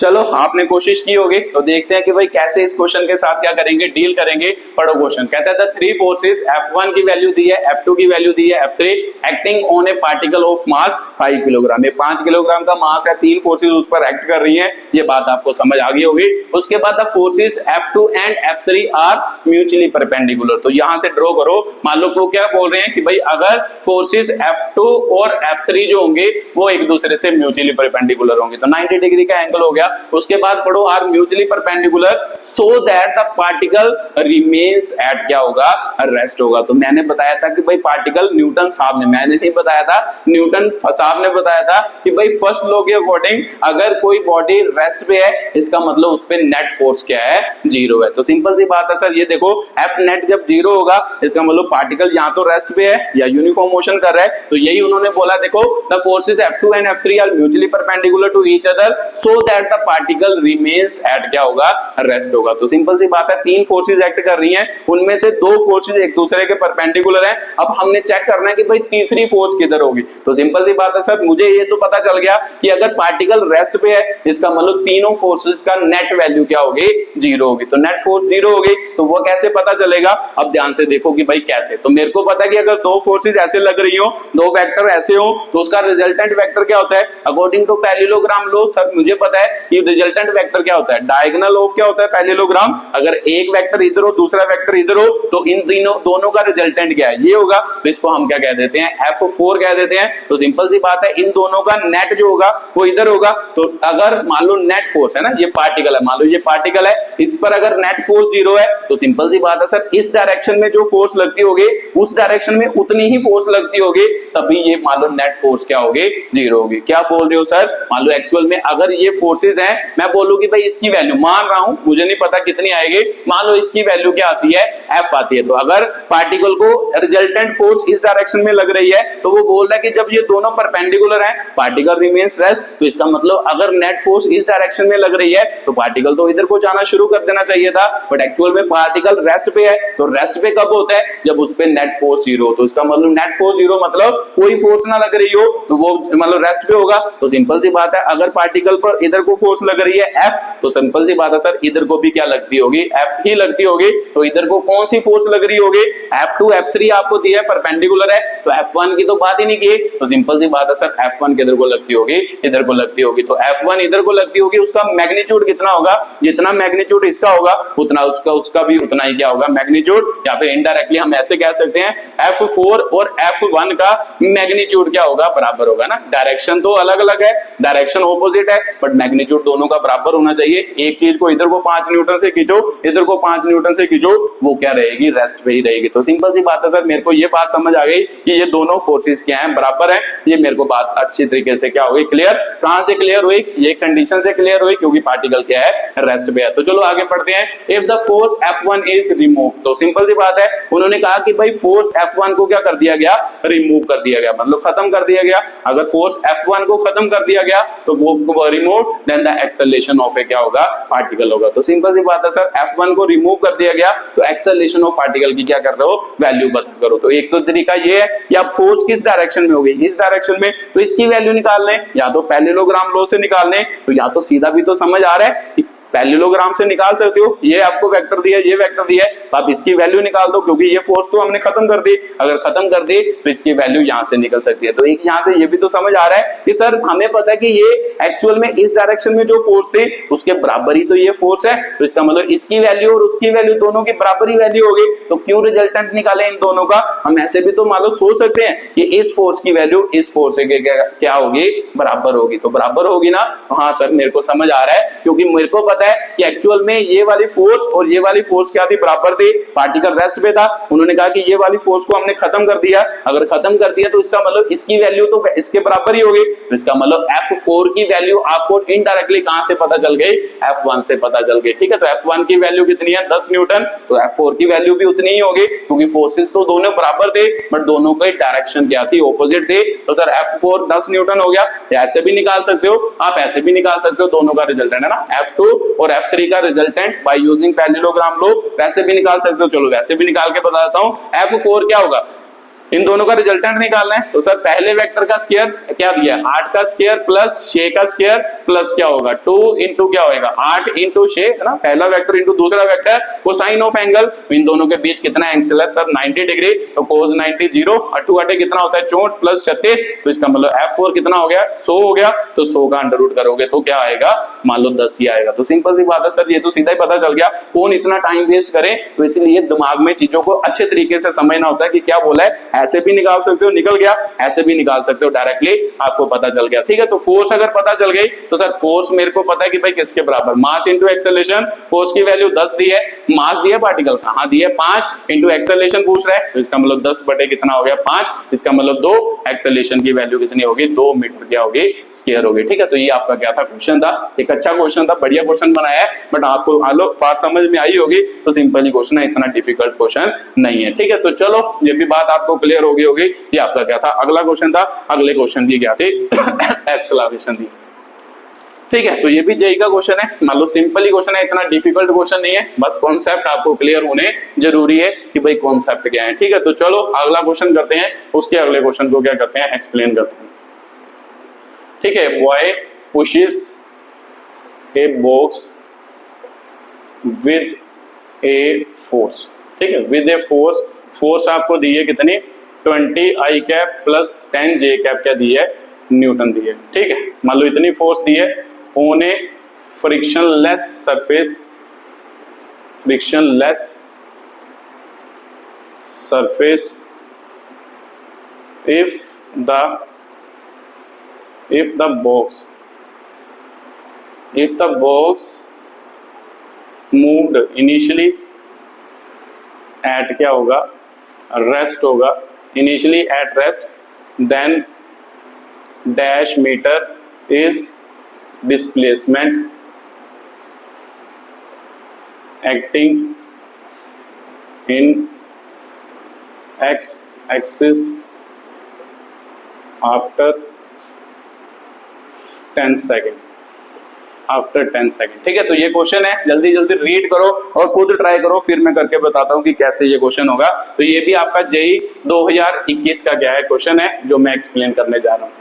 चलो आपने कोशिश की होगी, तो देखते हैं कि भाई कैसे इस क्वेश्चन के साथ क्या करेंगे, डील करेंगे। पढ़ो क्वेश्चन। कहता है द थ्री फोर्सेस F1 की वैल्यू दी है, F2 की वैल्यू दी है, F3 acting on a particle of mass 5 kilogram. ये 5 किलोग्राम का मास है, तीन फोर्सेस उस पर एक्ट कर रही हैं, ये बात आपको समझ आ गई होगी। उसके बाद the forces F2 and F3 are mutually perpendicular. तो यहां से ड्रॉ करो। मान लो वो क्या बोल रहे हैं कि भाई अगर फोर्सेस F2 और F3 जो होंगे वो एक दूसरे से म्यूचुअली परपेंडिकुलर होंगे तो 90 डिग्री का एंगल हो गया। उसके बाद पढ़ो are mutually perpendicular so that the particle remains at क्या होगा, रेस्ट होगा। तो मैंने बताया था कि भाई पार्टिकल न्यूटन साहब ने, मैंने नहीं बताया था, न्यूटन साहब ने बताया था कि भाई फर्स्ट लॉ के अकॉर्डिंग अगर कोई बॉडी रेस्ट पे है इसका मतलब उस पे नेट फोर्स क्या है, जीरो है। तो सिंपल सी बात है सर, ये देखो एफ नेट जब जीरो होगा इसका मतलब पार्टिकल यहाँ तो रेस्ट पे है या यूनिफॉर्म मोशन कर रहा है। तो यही उन्होंने बोला, देखो the forces F2 and F3 are mutually perpendicular to each other so that the particle remains at क्या होगा, रेस्ट होगा। तो सिंपल सी बात है, तीन फोर्सेस एक्ट कर रही हैं, उनमें से दो फोर्सेस एक दूसरे के परपेंडिकुलर हैं। अब हमने चेक करना है कि भाई तीसरी फोर्स किधर होगी। तो सिंपल सी बात है सर, मुझे ये तो पता चल गया कि अगर पार्टिकल रेस्ट पे है इसका मतलब तीनों फोर्सेस का नेट वैल्यू क्या होगी, जीरो होगी। तो नेट फोर्स जीरो होगी, तो वो कैसे पता चलेगा। अब ध्यान से देखो कि भाई कैसे। तो मेरे को पता है कि अगर दो फोर्सेस ऐसे लग रही हो, दो वेक्टर ऐसे हो, तो उसका रिजल्टेंट वेक्टर क्या होता है according to parallelogram law. Sir मुझे पता है कि रिजल्टेंट वेक्टर क्या होता है, डायगोनल ऑफ क्या होता है पैरेललोग्राम। अगर एक वेक्टर इधर हो दूसरा वेक्टर इधर हो तो इन तीनों दोनों का रिजल्टेंट क्या है, ये होगा। तो इसको हम क्या कह देते हैं, F4 कह देते हैं। तो सिंपल सी बात है, इन दोनों का नेट जो होगा वो इधर होगा। तो अगर मान लो नेट फोर्स है ना, ये पार्टिकल है, मान लो ये पार्टिकल है, इस पर अगर नेट फोर्स जीरो है तो सिंपल सी बात है सर, इस डायरेक्शन में जो फोर्स लगती होगी उस डायरेक्शन में उतनी ही फोर्स लगती होगी, तभी ये मान लो नेट फोर्स क्या होगी, जीरो होगी। क्या बोल रहे हो सर, मान लो एक्चुअल में अगर ये फोर्सेस हैं, मैं बोलूं कि भाई इसकी वैल्यू मान रहा हूं, मुझे नहीं पता कितनी आएगी, मान लो इसकी वैल्यू क्या आती है, F आती है। तो अगर पार्टिकल को रिजल्टेंट फोर्स इस डायरेक्शन में लग रही है तो वो बोल रहा है कि जब ये दोनों परपेंडिकुलर हैं पार्टिकल रिमेन्स रेस्ट। तो इसका मतलब अगर नेट फोर्स इस डायरेक्शन में लग रही है तो पार्टिकल तो इधर को जाना शुरू कर देना चाहिए था, बट एक्चुअल में पार्टिकल रेस्ट पे है। तो रेस्ट पे कब होता है, जब उस पे नेट फोर्स जीरो हो। तो इसका मतलब नेट फोर्स जीरो मतलब कोई फोर्स ना लग रही हो तो वो मतलब रेस्ट पे होगा। तो सिंपल सी बात है, अगर पार्टिकल पर इधर को फोर्स लग रही है F, तो सिंपल सी बात है सर इधर को भी क्या लगती होगी, F ही लगती होगी। तो इधर को कौन सी फोर्स लग रही होगी, F2 F3 आपको दिया है परपेंडिकुलर है, तो F1 की तो बात ही नहीं की। तो सिंपल सी बात है सर, F1 किधर को लगती होगी, इधर को लगती होगी। तो F1 इधर को लगती होगी, उसका मैग्नीट्यूड कितना होगा, जितना मैग्नीट्यूड इसका होगा उतना उसका भी उतना ही क्या होगा, मैग्नीट्यूड। या फिर इनडायरेक्टली हम ऐसे कह सकते हैं F4 और F1 का मैग्नीट्यूड क्या होगा, बराबर होगा ना। डायरेक्शन तो अलग अलग है, डायरेक्शन ऑपोजिट है, बट मैग्नीट्यूड दोनों का बराबर होना चाहिए। एक चीज को इधर को 5 न्यूटन से खींचो, इधर को 5 न्यूटन से खींचो, वो क्या रहेगी, रेस्ट पे ही रहेगी। तो सिंपल सी बात है सर, मेरे को ये बात समझ आ गई कि ये दोनों फोर्सेस क्या हैं, बराबर हैं। ये मेरे को बात अच्छी तरीके से क्या हुई, क्लियर। कहां से क्लियर हुई, ये कंडीशन से क्लियर हुई क्योंकि पार्टिकल क्या है, रेस्ट पे है। तो चलो आगे पढ़ते हैं। If the force F1 is remove, तो सिंपल सी बात है, उन्होंने कहा कि भाई फोर्स F1 को क्या कर दिया गया, रिमूव कर दिया गया, मतलब खत्म कर दिया गया। अगर फोर्स F1 को खत्म कर दिया गया तो वो remove, then the acceleration of a क्या होगा, पार्टिकल होगा। तो सिंपल सी बात है सर, F1 को रिमूव कर दिया गया तो एक्सेलरेशन ऑफ पार्टिकल की क्या कर रहे हो, वैल्यू बता करो। तो एक तो तरीका ये है कि आप फोर्स किस डायरेक्शन में होगी, इस डायरेक्शन में, तो इसकी वैल्यू निकाल लें, या तो पैरेललोग्राम लॉ से निकाल लें, तो या तो सीधा भी तो समझ आ रहा है कि पैरेललोग्राम से निकाल सकते हो। ये आपको वेक्टर दिया है, ये वेक्टर दिया है, तो आप इसकी वैल्यू निकाल दो क्योंकि ये फोर्स तो हमने खत्म कर दी। अगर खत्म कर दी तो इसकी वैल्यू यहां से निकल सकती है। तो एक यहां से ये भी तो समझ आ रहा है कि सर हमें पता है कि ये एक्चुअल में इस डायरेक्शन में जो फोर्स थी उसके बराबर ही तो ये फोर्स है। तो इसका मतलब इसकी वैल्यू और उसकी वैल्यू दोनों की बराबर ही वैल्यू होगी। तो क्यों रिजल्टेंट निकाले इन दोनों का, हम ऐसे भी तो मान लो सोच सकते हैं कि इस फोर्स की वैल्यू इस फोर्स से क्या होगी, बराबर होगी। तो बराबर होगी ना, तो हाँ सर मेरे को समझ आ रहा है क्योंकि मेरे को पता है कि एक्चुअल में ये वाली फोर्स और ये वाली फोर्स क्या थी, बराबर थी, पार्टिकल रेस्ट पे था। उन्होंने कहा कि ये वाली फोर्स को हमने खत्म कर दिया, अगर खत्म कर दिया तो इसका मतलब इसकी वैल्यू तो इसके बराबर ही होगी। तो इसका मतलब F4 की वैल्यू आपको इनडायरेक्टली कहां से पता चल गई, F1 से पता चल गई। ठीक है, तो F1 की वैल्यू कितनी है, 10 न्यूटन, तो F4 की वैल्यू भी उतनी ही होगी क्योंकि फोर्सेस तो दोनों बराबर थे बट दोनों की डायरेक्शन क्या थी, ऑपोजिट थी। तो सर F4 10 न्यूटन हो गया। ऐसे भी निकाल सकते हो आप, ऐसे भी निकाल सकते हो, दोनों का रिजल्टेंट है ना, F2 और F3 का resultant by using parallelogram law वैसे भी निकाल सकते हो। चलो वैसे भी निकाल के बता देता हूं। F4 क्या होगा, इन दोनों का रिजल्टेंट निकालना है। तो सर पहले वेक्टर का स्क्वायर क्या दिया, 8 का स्क्वायर प्लस 6 का स्क्वायर प्लस क्या होगा 2 इंटू क्या होगा 8 इंटू 6 है ना, पहला वेक्टर इंटू दूसरा वेक्टर, कोसाइन ऑफ एंगल, इन दोनों के बीच कितना एंगल है सर 90 डिग्री, तो cos 90 0, 2 8 कितना होता है 64 प्लस 36, तो इसका मतलब F4 कितना हो गया 100 हो गया, तो 100 का अंडर रूट करोगे तो क्या आएगा मान लो 10 ही आएगा। तो सिंपल सी बात है सर, ये तो सीधा ही पता चल गया, कौन इतना टाइम वेस्ट करे। तो इसलिए दिमाग में चीजों को अच्छे तरीके से समझना होता है कि क्या बोला है, ऐसे भी निकाल सकते हो निकल गया, ऐसे भी निकाल सकते हो डायरेक्टली आपको पता चल गया। ठीक है, तो फोर्स अगर पता चल गई तो सर फोर्स मेरे को पता है कि भाई किसके बराबर, मास इंटू एक्सेलरेशन, फोर्स की वैल्यू 10 दी है, मास दिया पार्टिकल कहां दी है 5 इंटू एक्सेलरेशन पूछ रहा है, तो इसका मतलब 10 बटे कितना हो गया 5, इसका मतलब 2, एक्सेलरेशन की वैल्यू कितनी होगी 2 मीटर क्या होगी स्क्वायर होगी। ठीक है, तो ये आपका क्या था क्वेश्चन था, एक अच्छा क्वेश्चन था, बढ़िया क्वेश्चन बनाया है, बट आपको आलो बात समझ में आई होगी, तो सिंपल ही क्वेश्चन है, इतना डिफिकल्ट क्वेश्चन नहीं है। ठीक है, तो चलो ये भी बात आपको क्लियर हो गई होगी, ये आपका क्या था अगला क्वेश्चन था। अगले क्वेश्चन की क्या थी एक्सेलरेशन थी। ठीक है, तो ये भी जेई का क्वेश्चन है, मान लो सिंपल ही क्वेश्चन है, इतना डिफिकल्ट क्वेश्चन नहीं है, बस कॉन्सेप्ट आपको क्लियर होने जरूरी है कि भाई कॉन्सेप्ट क्या है। ठीक है, तो चलो अगला क्वेश्चन करते हैं, उसके अगले क्वेश्चन को क्या करते हैं एक्सप्लेन करते हैं। ठीक है, boy pushes a box with a force. ठीक है, विद ए फोर्स, फोर्स आपको दी है कितनी 20 आई कैप प्लस 10 जे कैप क्या दी है न्यूटन दी है। ठीक है, मान लो इतनी फोर्स दी है on a frictionless surface, frictionless surface if the box moved initially at क्या होगा रेस्ट होगा, initially at rest, then dash meter is displacement acting in x axis after 10 second, after 10 second. ठीक है, तो ये क्वेश्चन है, जल्दी जल्दी रीड करो और खुद ट्राई करो, फिर मैं करके बताता हूँ कि कैसे ये क्वेश्चन होगा। तो ये भी आपका जेई 2021 का क्या है क्वेश्चन है जो मैं एक्सप्लेन करने जा रहा हूँ।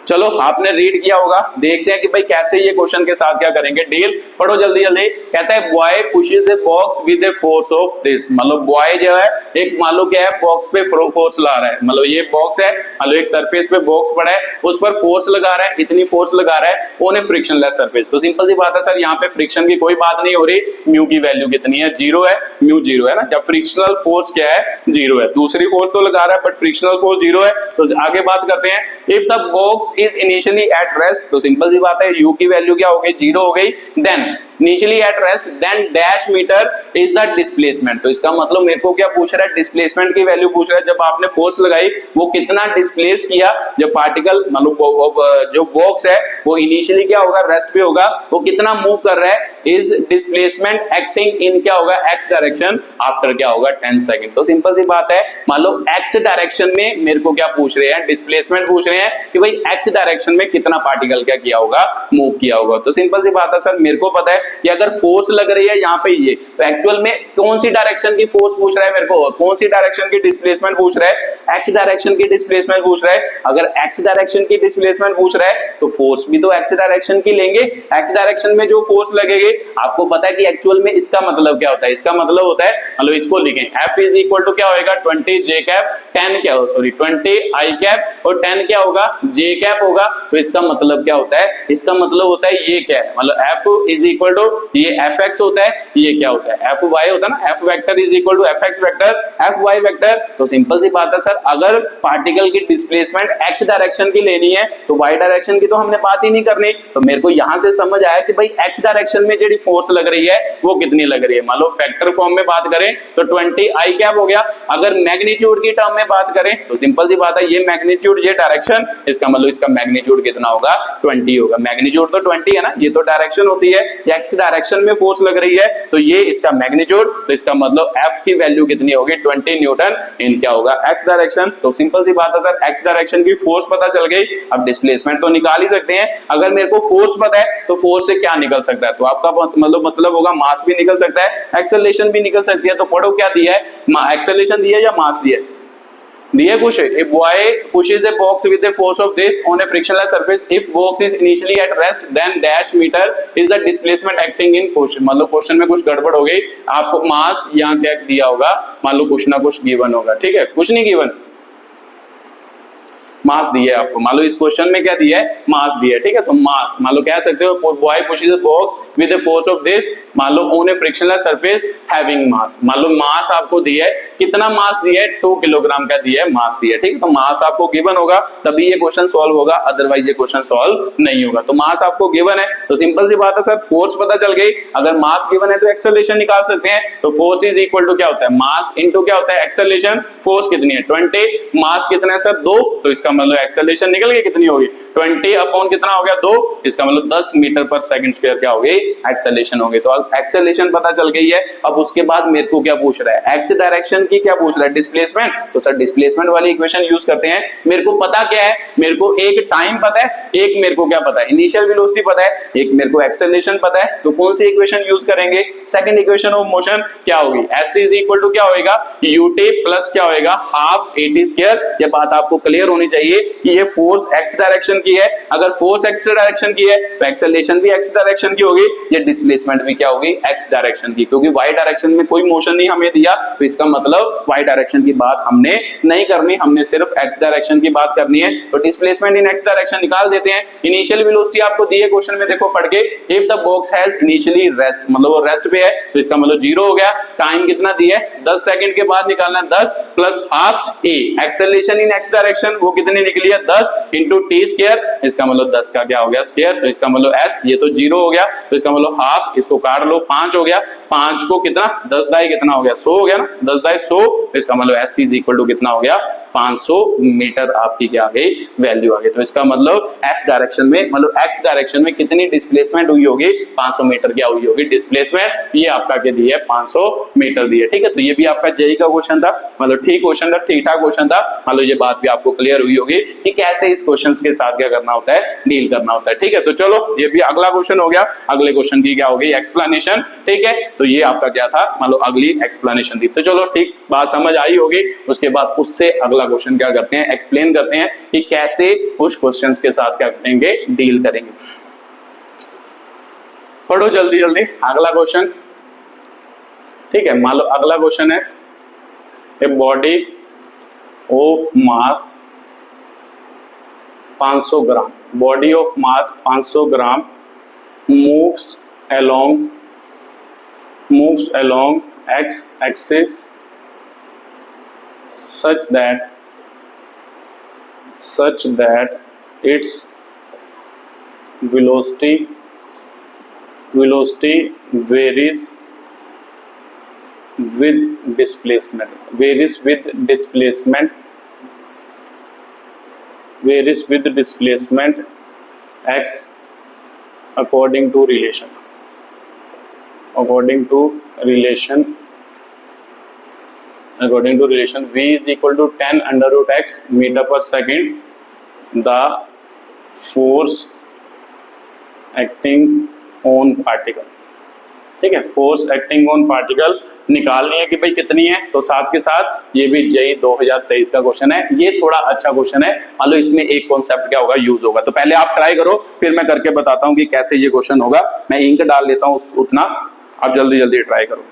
चलो आपने रीड किया होगा, देखते हैं कि भाई कैसे ये क्वेश्चन के साथ क्या करेंगे डील। पढ़ो जल्दी जल्दी। कहता है boy pushes a box with a force of this, मतलब बॉय जो है एक मान लो क्या है बॉक्स पे फोर्स ला रहा है, मतलब ये बॉक्स है, मान लो एक सरफेस पे बॉक्स पड़ा है, उस पर फोर्स लगा रहा है, इतनी फोर्स लगा रहा है ऑन ए फ्रिक्शनलेस सरफेस। तो सिंपल सी बात है सर, यहाँ पे फ्रिक्शन की कोई बात नहीं हो रही, म्यू की वैल्यू कितनी है 0 है, म्यू 0 है ना, जब फ्रिक्शनल फोर्स क्या है 0 है, दूसरी फोर्स तो लगा रहा है बट फ्रिक्शनल फोर्स 0 है। तो आगे बात करते हैं, if the box is initially at rest, तो सिंपल सी बात है यू की वैल्यू क्या हो गई 0 हो गई, then initially at rest then dash meter is the displacement. तो इसका मतलब मेरे को क्या पूछ रहा है, डिस्प्लेसमेंट की वैल्यू पूछ रहा है, जब आपने फोर्स लगाई वो कितना डिस्प्लेस किया, जब पार्टिकल मतलब जो बॉक्स है वो इनिशियली क्या होगा रेस्ट पे होगा, वो कितना मूव कर रहा है, इज डिस्प्लेसमेंट एक्टिंग इन क्या होगा एक्स डायरेक्शन आफ्टर क्या होगा 10 सेकंड। तो सिंपल सी बात है, मान लो एक्स डायरेक्शन में मेरे को क्या पूछ रहे हैं, डिस्प्लेसमेंट पूछ रहे हैं कि भाई एक्स डायरेक्शन में कितना पार्टिकल क्या किया होगा मूव किया होगा। तो सिंपल सी बात है सर, मेरे को पता है कि अगर फोर्स लग रही है यहाँ पे ये, तो एक्चुअल में कौन सी डायरेक्शन की फोर्स पूछ रहा है मेरे को, कौन सी डायरेक्शन की डिस्प्लेसमेंट पूछ रहा है, एक्स डायरेक्शन की डिस्प्लेसमेंट पूछ रहा है। अगर एक्स डायरेक्शन की डिस्प्लेसमेंट पूछ रहा है तो फोर्स भी तो एक्स डायरेक्शन की लेंगे, एक्स डायरेक्शन में जो फोर्स लगेगी आपको पता है कि एक्चुअल में इसका मतलब क्या होता है, इसका मतलब होता है मतलब इसको लिखें F इज इक्वल टू क्या होगा 20 j कैप 10 क्या हो सॉरी 20 I कैप और 10 क्या होगा j कैप होगा। तो इसका मतलब क्या होता है, इसका मतलब होता है ये क्या है, मतलब F इज इक्वल टू ये Fx होता है, ये क्या होता है Fy होता है ना, F vector is equal to Fx vector Fy vector. तो सिंपल सी बात है सर, अगर पार्टिकल की डिस्प्लेसमेंट x डायरेक्शन की लेनी है तो y डायरेक्शन की तो हमने बात ही नहीं करनी। तो मेरे को यहां से समझ आया कि भाई x डायरेक्शन में जेडी फोर्स लग रही है वो कितनी लग रही है, मान लो फैक्टर फॉर्म में बात करें तो 20 I कैप हो गया। अगर मैग्नीट्यूड की टर्म में बात करें तो सिंपल सी बात है ये मैग्नीट्यूड ये डायरेक्शन, इसका मतलब इसका मैग्नीट्यूड कितना होगा 20 होगा, मैग्नीट्यूड तो 20 है ना, ये तो डायरेक्शन होती है, x डायरेक्शन में फोर्स लग रही है तो ये इसका मैग्नीट्यूड, तो इसका मतलब F की वैल्यू कितनी होगी 20 न्यूटन इन क्या होगा x डायरेक्शन। तो सिंपल सी बात है सर, x डायरेक्शन की फोर्स पता चल गई, अब डिस्प्लेसमेंट तो निकाल ही सकते हैं। अगर मेरे को फोर्स पता है तो फोर्स से क्या निकल सकता है, तो आपका मतलब होगा मास भी निकल सकता है, एक्सेलरेशन भी निकल सकती है। तो पढ़ो क्या दिया है, एक्सेलरेशन दिया है या मास दिया है, दिया कुछ है, if boy pushes a box with a force of this on a frictionless surface, if box is initially at rest then dash meter is the displacement acting in question। मतलब क्वेश्चन में कुछ गड़बड़ हो गई, आपको मास यहाँ क्या दिया होगा, मान लो कुछ ना कुछ गिवन होगा, ठीक है, कुछ नहीं गिवन, मास दिया है आपको, मान लो इस क्वेश्चन में क्या दिया है, मास दिया है, ठीक है, तो मास मान लो कह सकते हो boy pushes a box with the force of this, मान लो on a frictionless surface having mass, मान लो मास आपको दिया है, कितना मास दिया है, 2 किलोग्राम का दिया है, मास दिया है, ठीक है, तो मास आपको गिवन होगा तभी ये क्वेश्चन सॉल्व होगा, अदरवाइज ये क्वेश्चन सॉल्व नहीं होगा। तो मास आपको गिवन है तो सिंपल सी बात है सर, फोर्स पता चल गई, अगर मास गिवन है तो एक्सेलरेशन निकाल सकते हैं, तो फोर्स इज इक्वल टू क्या होता है, मास इनटू क्या होता है, एक्सेलरेशन, फोर्स कितनी है 20, मास कितना है सर 2, तो इसका मतलब एक्सेलरेशन निकल गई, कितनी होगी 20 अपॉन कितना हो गया 2, इसका मतलब 10 मीटर पर सेकंड स्क्वायर क्या हो गई, एक्सेलरेशन हो गई। तो अब एक्सेलरेशन पता चल गई है, अब उसके बाद मेरे को क्या पूछ रहा है, एक्स डायरेक्शन की क्या पूछ रहा है, डिस्प्लेसमेंट, तो सर डिस्प्लेसमेंट वाली इक्वेशन यूज करते हैं। मेरे को पता क्या है, मेरे को एक टाइम पता है, एक मेरे को क्या पता है, इनिशियल वेलोसिटी पता है, एक मेरे को एक्सेलरेशन पता है, तो कौन सी इक्वेशन यूज करेंगे, सेकंड इक्वेशन ऑफ मोशन क्या होगी, s इज इक्वल टू क्या होएगा, ut प्लस क्या होएगा हाफ at स्क्वायर। ये बात आपको क्लियर होनी चाहिए कि ये फोर्स x डायरेक्शन की है, अगर फोर्स x डायरेक्शन की है तो एक्सेलरेशन भी x डायरेक्शन की होगी, ये डिस्प्लेसमेंट भी क्या होगी, x डायरेक्शन की, क्योंकि y डायरेक्शन में कोई मोशन नहीं हमें दिया, तो इसका मतलब y डायरेक्शन की बात हमने नहीं करनी, हमने सिर्फ x डायरेक्शन की बात करनी है। तो डिस्प्लेसमेंट इन x डायरेक्शन निकाल देते हैं। इनिशियल वेलोसिटी आपको दी है क्वेश्चन में, देखो पढ़ के, if the box has initially rest, मतलब वो रेस्ट पे है तो इसका मतलब 0 हो गया, टाइम कितना दिया है 10 सेकंड के बाद निकालना है 10 plus half a, acceleration in x direction वो कितनी निकली है 10 इंटू टी स्क्वायर, इसका मतलब 10 का क्या हो गया स्क्वायर, तो इसका मतलब s, ये तो 0 हो गया, तो इसका मतलब हाफ, इसको काट लो 5 हो गया, 5 को कितना 10 दाई कितना हो गया 100 हो गया ना, 10 दाई 100, तो इसका मतलब s इज इक्वल टू कितना हो गया 500 मीटर आपकी क्या आ गई वैल्यू आ गई। तो इसका मतलब s डायरेक्शन में, मतलब x डायरेक्शन में कितनी डिस्प्लेसमेंट हुई होगी, 500 मीटर क्या हुई होगी डिस्प्लेसमेंट, ये आपका क्या दिया है 500 मीटर दिया, ठीक है। तो ये भी आपका जेई का क्वेश्चन था, मतलब ठीक क्वेश्चन था, ठीक ठाक क्वेश्चन था, मान लो ये बात भी आपको क्लियर हुई होगी कि कैसे इस क्वेश्चन के साथ क्या करना होता है, डील करना होता है, ठीक है। तो चलो ये भी अगला क्वेश्चन हो गया, अगले क्वेश्चन की क्या हो गई एक्सप्लेनेशन, ठीक है। तो ये आपका क्या था, मान लो अगली एक्सप्लेनेशन थी, तो चलो ठीक, बात समझ आई होगी। उसके बाद उससे अगला क्वेश्चन क्या करते हैं, एक्सप्लेन करते हैं कि कैसे उस क्वेश्चंस के साथ क्या करेंगे, डील करेंगे। पढ़ो जल्दी जल्दी अगला क्वेश्चन, ठीक है। मान लो अगला क्वेश्चन है, a body of mass 500 gram, body of mass 500 gram moves along x axis such that its velocity varies with displacement x according to relation v is equal to 10 under root x meter per second, the force acting on particle, ठीक है। Force acting on particle निकालनी है कि भाई कितनी है, तो साथ के साथ ये भी जेई 2023 का क्वेश्चन है, ये थोड़ा अच्छा क्वेश्चन है, मान लो इसमें एक कॉन्सेप्ट क्या होगा यूज होगा, तो पहले आप ट्राई करो फिर मैं करके बताता हूं कि कैसे ये क्वेश्चन होगा। मैं इंक डाल लेता हूं उतना, आप जल्दी जल्दी ट्राई करो।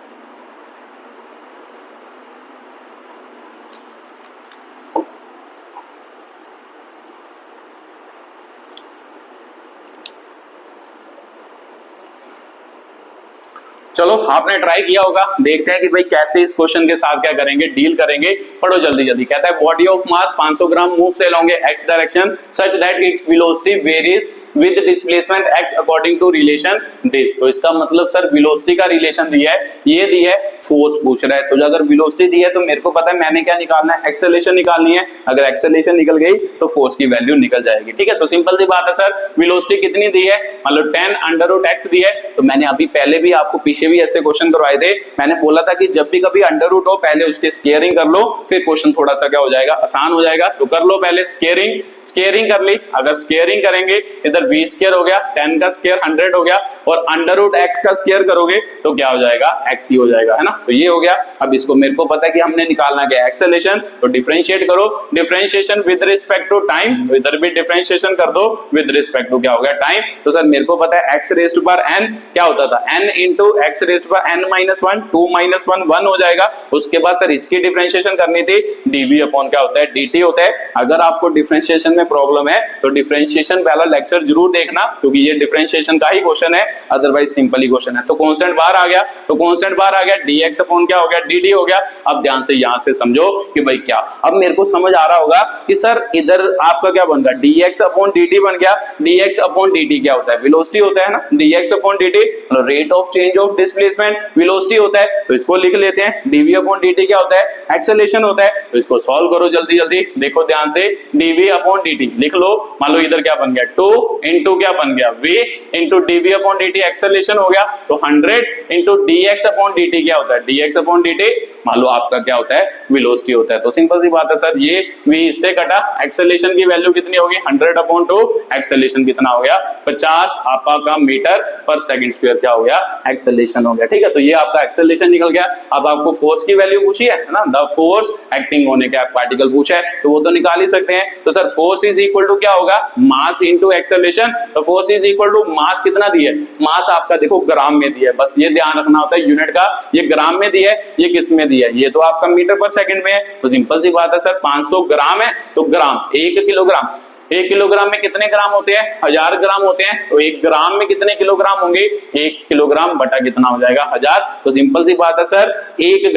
चलो आपने ट्राई किया होगा, देखते हैं कि भाई कैसे इस क्वेश्चन के साथ क्या करेंगे, डील करेंगे। पढ़ो जल्दी जल्दी। कहता है body of mass 500 gram moves along X direction such that its velocity varies with displacement x according to relation this. तो इसका मतलब सर वेलोसिटी का रिलेशन दिया है, ये दिया है, फोर्स पूछ रहा है, तो अगर वेलोसिटी दी है तो मेरे को पता है मैंने क्या निकालना है, एक्सेलरेशन निकालनी है। अगर एक्सेलरेशन निकल गई तो फोर्स की वैल्यू निकल जाएगी, ठीक है। तो सिंपल सी बात है सर, वेलोसिटी कितनी दी है, मतलब 10 अंडर रूट x दी है, तो मैंने अभी पहले भी आपको पीछे भी ऐसे क्वेश्चन करवाए थे, मैंने बोला था कि जब भी कभी अंडर रूट हो पहले उसके स्क्वायरिंग कर लो, फिर क्वेश्चन थोड़ा सा क्या हो जाएगा, आसान हो जाएगा। तो कर लो पहले स्क्वायरिंग कर ली। अगर स्क्वायरिंग करेंगे इधर v स्क्वायर हो गया, 10 का स्क्वायर 100 हो गया, और अंडर रूट x का स्क्वायर करोगे तो क्या हो जाएगा, x ही हो जाएगा, है ना। तो ये हो गया। अब इसको मेरे को पता है कि हमने निकालना क्या है, एक्सेलेरेशन, तो डिफरेंशिएट करो, differentiation with respect to time, तो इधर भी डिफरेंशिएशन कर दो विद रिस्पेक्ट टू क्या हो गया, टाइम। तो सर मेरे को पता है x raise to power n क्या होता था, n into x raise to power n minus 1, 2 minus 1 1 हो जाएगा। उसके बाद सर इसकी डिफरेंशिएशन करनी थी, dv अपॉन क्या होता है, dt होता है। अगर आपको डिफरेंशिएशन में प्रॉब्लम है तो डिफरेंशिएशन वाला लेक्चर जरूर देखना, क्योंकि ये डिफरेंशिएशन का ही क्वेश्चन है, अदरवाइज सिंपल ही क्वेश्चन है। तो कांस्टेंट बाहर आ गया, तो कांस्टेंट बाहर आ गया, dx अपॉन क्या हो गया, dd हो गया। अब ध्यान से यहां से समझो कि भाई क्या, अब मेरे को समझ आ रहा होगा कि सर इधर आपका क्या बन गया, dx अपॉन dt बन गया। dx अपॉन dt क्या होता है, वेलोसिटी होता है ना, dx upon dt rate of change of displacement, velocity होता है। तो इसको लिख लेते हैं, dv अपॉन dt क्या होता है, एक्सेलरेशन होता है। तो इसको सॉल्व करो जल्दी जल्दी, देखो ध्यान से, dv अपॉन dt लिख लो। मान लो इधर क्या बन गया, 2 इंटू क्या बन गया, v into dv upon dt acceleration हो गया। तो 100 इंटू dx अपॉन dt क्या होता है, dx अपॉन dt मान लो आपका क्या होता है, वेलोसिटी होता है। तो सिंपल सी बात है सर, ये v इससे कटा, एक्सेलरेशन की वैल्यू कितनी होगी, 100 अपॉन 2, एक्सेलरेशन कितना हो गया, 50 आपका मीटर पर सेकंड स्क्वायर क्या हो गया, एक्सेलरेशन हो गया। ठीक है, तो ये आपका एक्सेलरेशन निकल गया। अब आपको फोर्स की वैल्यू पूछी है ना, the force acting on a particle पूछा है, तो वो तो निकाल ही सकते हैं। तो sir force is equal to क्या होगा, मास इनटू एक्सेलरेशन। तो force is equal to mass कितना दिया है, मास आपका देखो ग्राम में दिया है, बस ये ध्यान रखना होता है यूनिट का, ये ग्राम में दिया है, ये किस में दिया है, ये तो आपका मीटर पर सेकंड में है। तो सिंपल सी बात है सर, 500 ग्राम है तो ग्राम, 1 किलोग्राम, 1 किलोग्राम में कितने ग्राम होते हैं, 1000 ग्राम होते हैं। तो 1 ग्राम में कितने किलोग्राम होंगे, 1 किलोग्राम बटा कितना हो जाएगा, 1000। तो सिंपल सी बात है सर, 1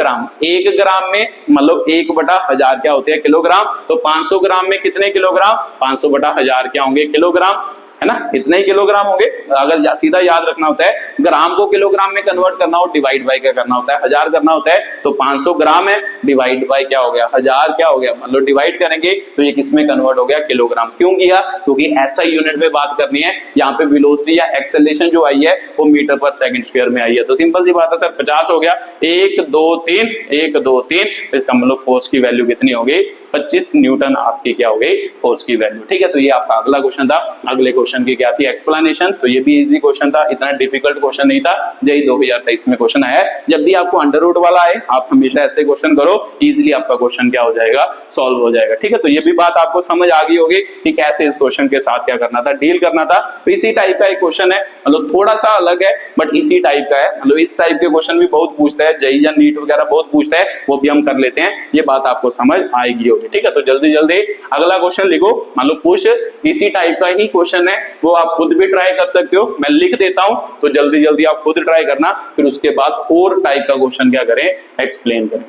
ग्राम में मतलब 1 बटा 1000 क्या होते हैं, किलोग्राम। तो 500 ग्राम में कितने किलोग्राम, 500 बटा 1000 क्या होंगे, किलोग्राम, है ना, इतने ही किलोग्राम होंगे। अगर सीधा याद रखना होता है, ग्राम को किलोग्राम में कन्वर्ट करना हो, डिवाइड बाय क्या करना होता है, 1000 करना होता है। तो 500 ग्राम है, डिवाइड बाय क्या हो गया, 1000 क्या हो गया, मतलब डिवाइड करेंगे तो ये किसमें कन्वर्ट हो गया, किलोग्राम। क्यों किया, क्योंकि ऐसा यूनिट में बात करनी है, यहाँ पे वेलोसिटी या एक्सेलरेशन जो आई है वो मीटर पर सेकंड स्क्वायर में आई है। तो सिंपल सी बात है सर, 50 हो गया, 1 2 3 1 2 3, इसका मतलब फोर्स की वैल्यू कितनी हो गई, 25 न्यूटन आपकी क्या हो गई, फोर्स की वैल्यू। ठीक है, तो ये आपका अगला क्वेश्चन था। अगले क्वेश्चन की क्या थी, एक्सप्लेनेशन। तो ये भी इजी क्वेश्चन था, इतना डिफिकल्ट क्वेश्चन नहीं था, यही 2023 में क्वेश्चन आया है। जब भी आपको अंडर रूट वाला आए, आप हमेशा ऐसे क्वेश्चन करो, इजीली आपका क्वेश्चन क्या हो जाएगा, सॉल्व हो जाएगा। ठीक है, तो ये भी बात आपको समझ आ गई होगी कि कैसे इस क्वेश्चन के साथ क्या करना था, डील करना था। तो इसी टाइप का एक क्वेश्चन है, मतलब थोड़ा सा अलग है बट इसी टाइप का है। मतलब इस टाइप के क्वेश्चन भी बहुत पूछता है, जेईई या नीट वगैरह बहुत पूछता है, वो भी हम कर लेते हैं, ये बात आपको समझ आएगी होगी। ठीक है, तो जल्दी जल्दी अगला क्वेश्चन लिखो। मान लो कुछ इसी टाइप का ही क्वेश्चन है, वो आप खुद भी ट्राई कर सकते हो, मैं लिख देता हूं, तो जल्दी जल्दी आप खुद ट्राई करना, फिर उसके बाद और टाइप का क्वेश्चन क्या करें, एक्सप्लेन करें।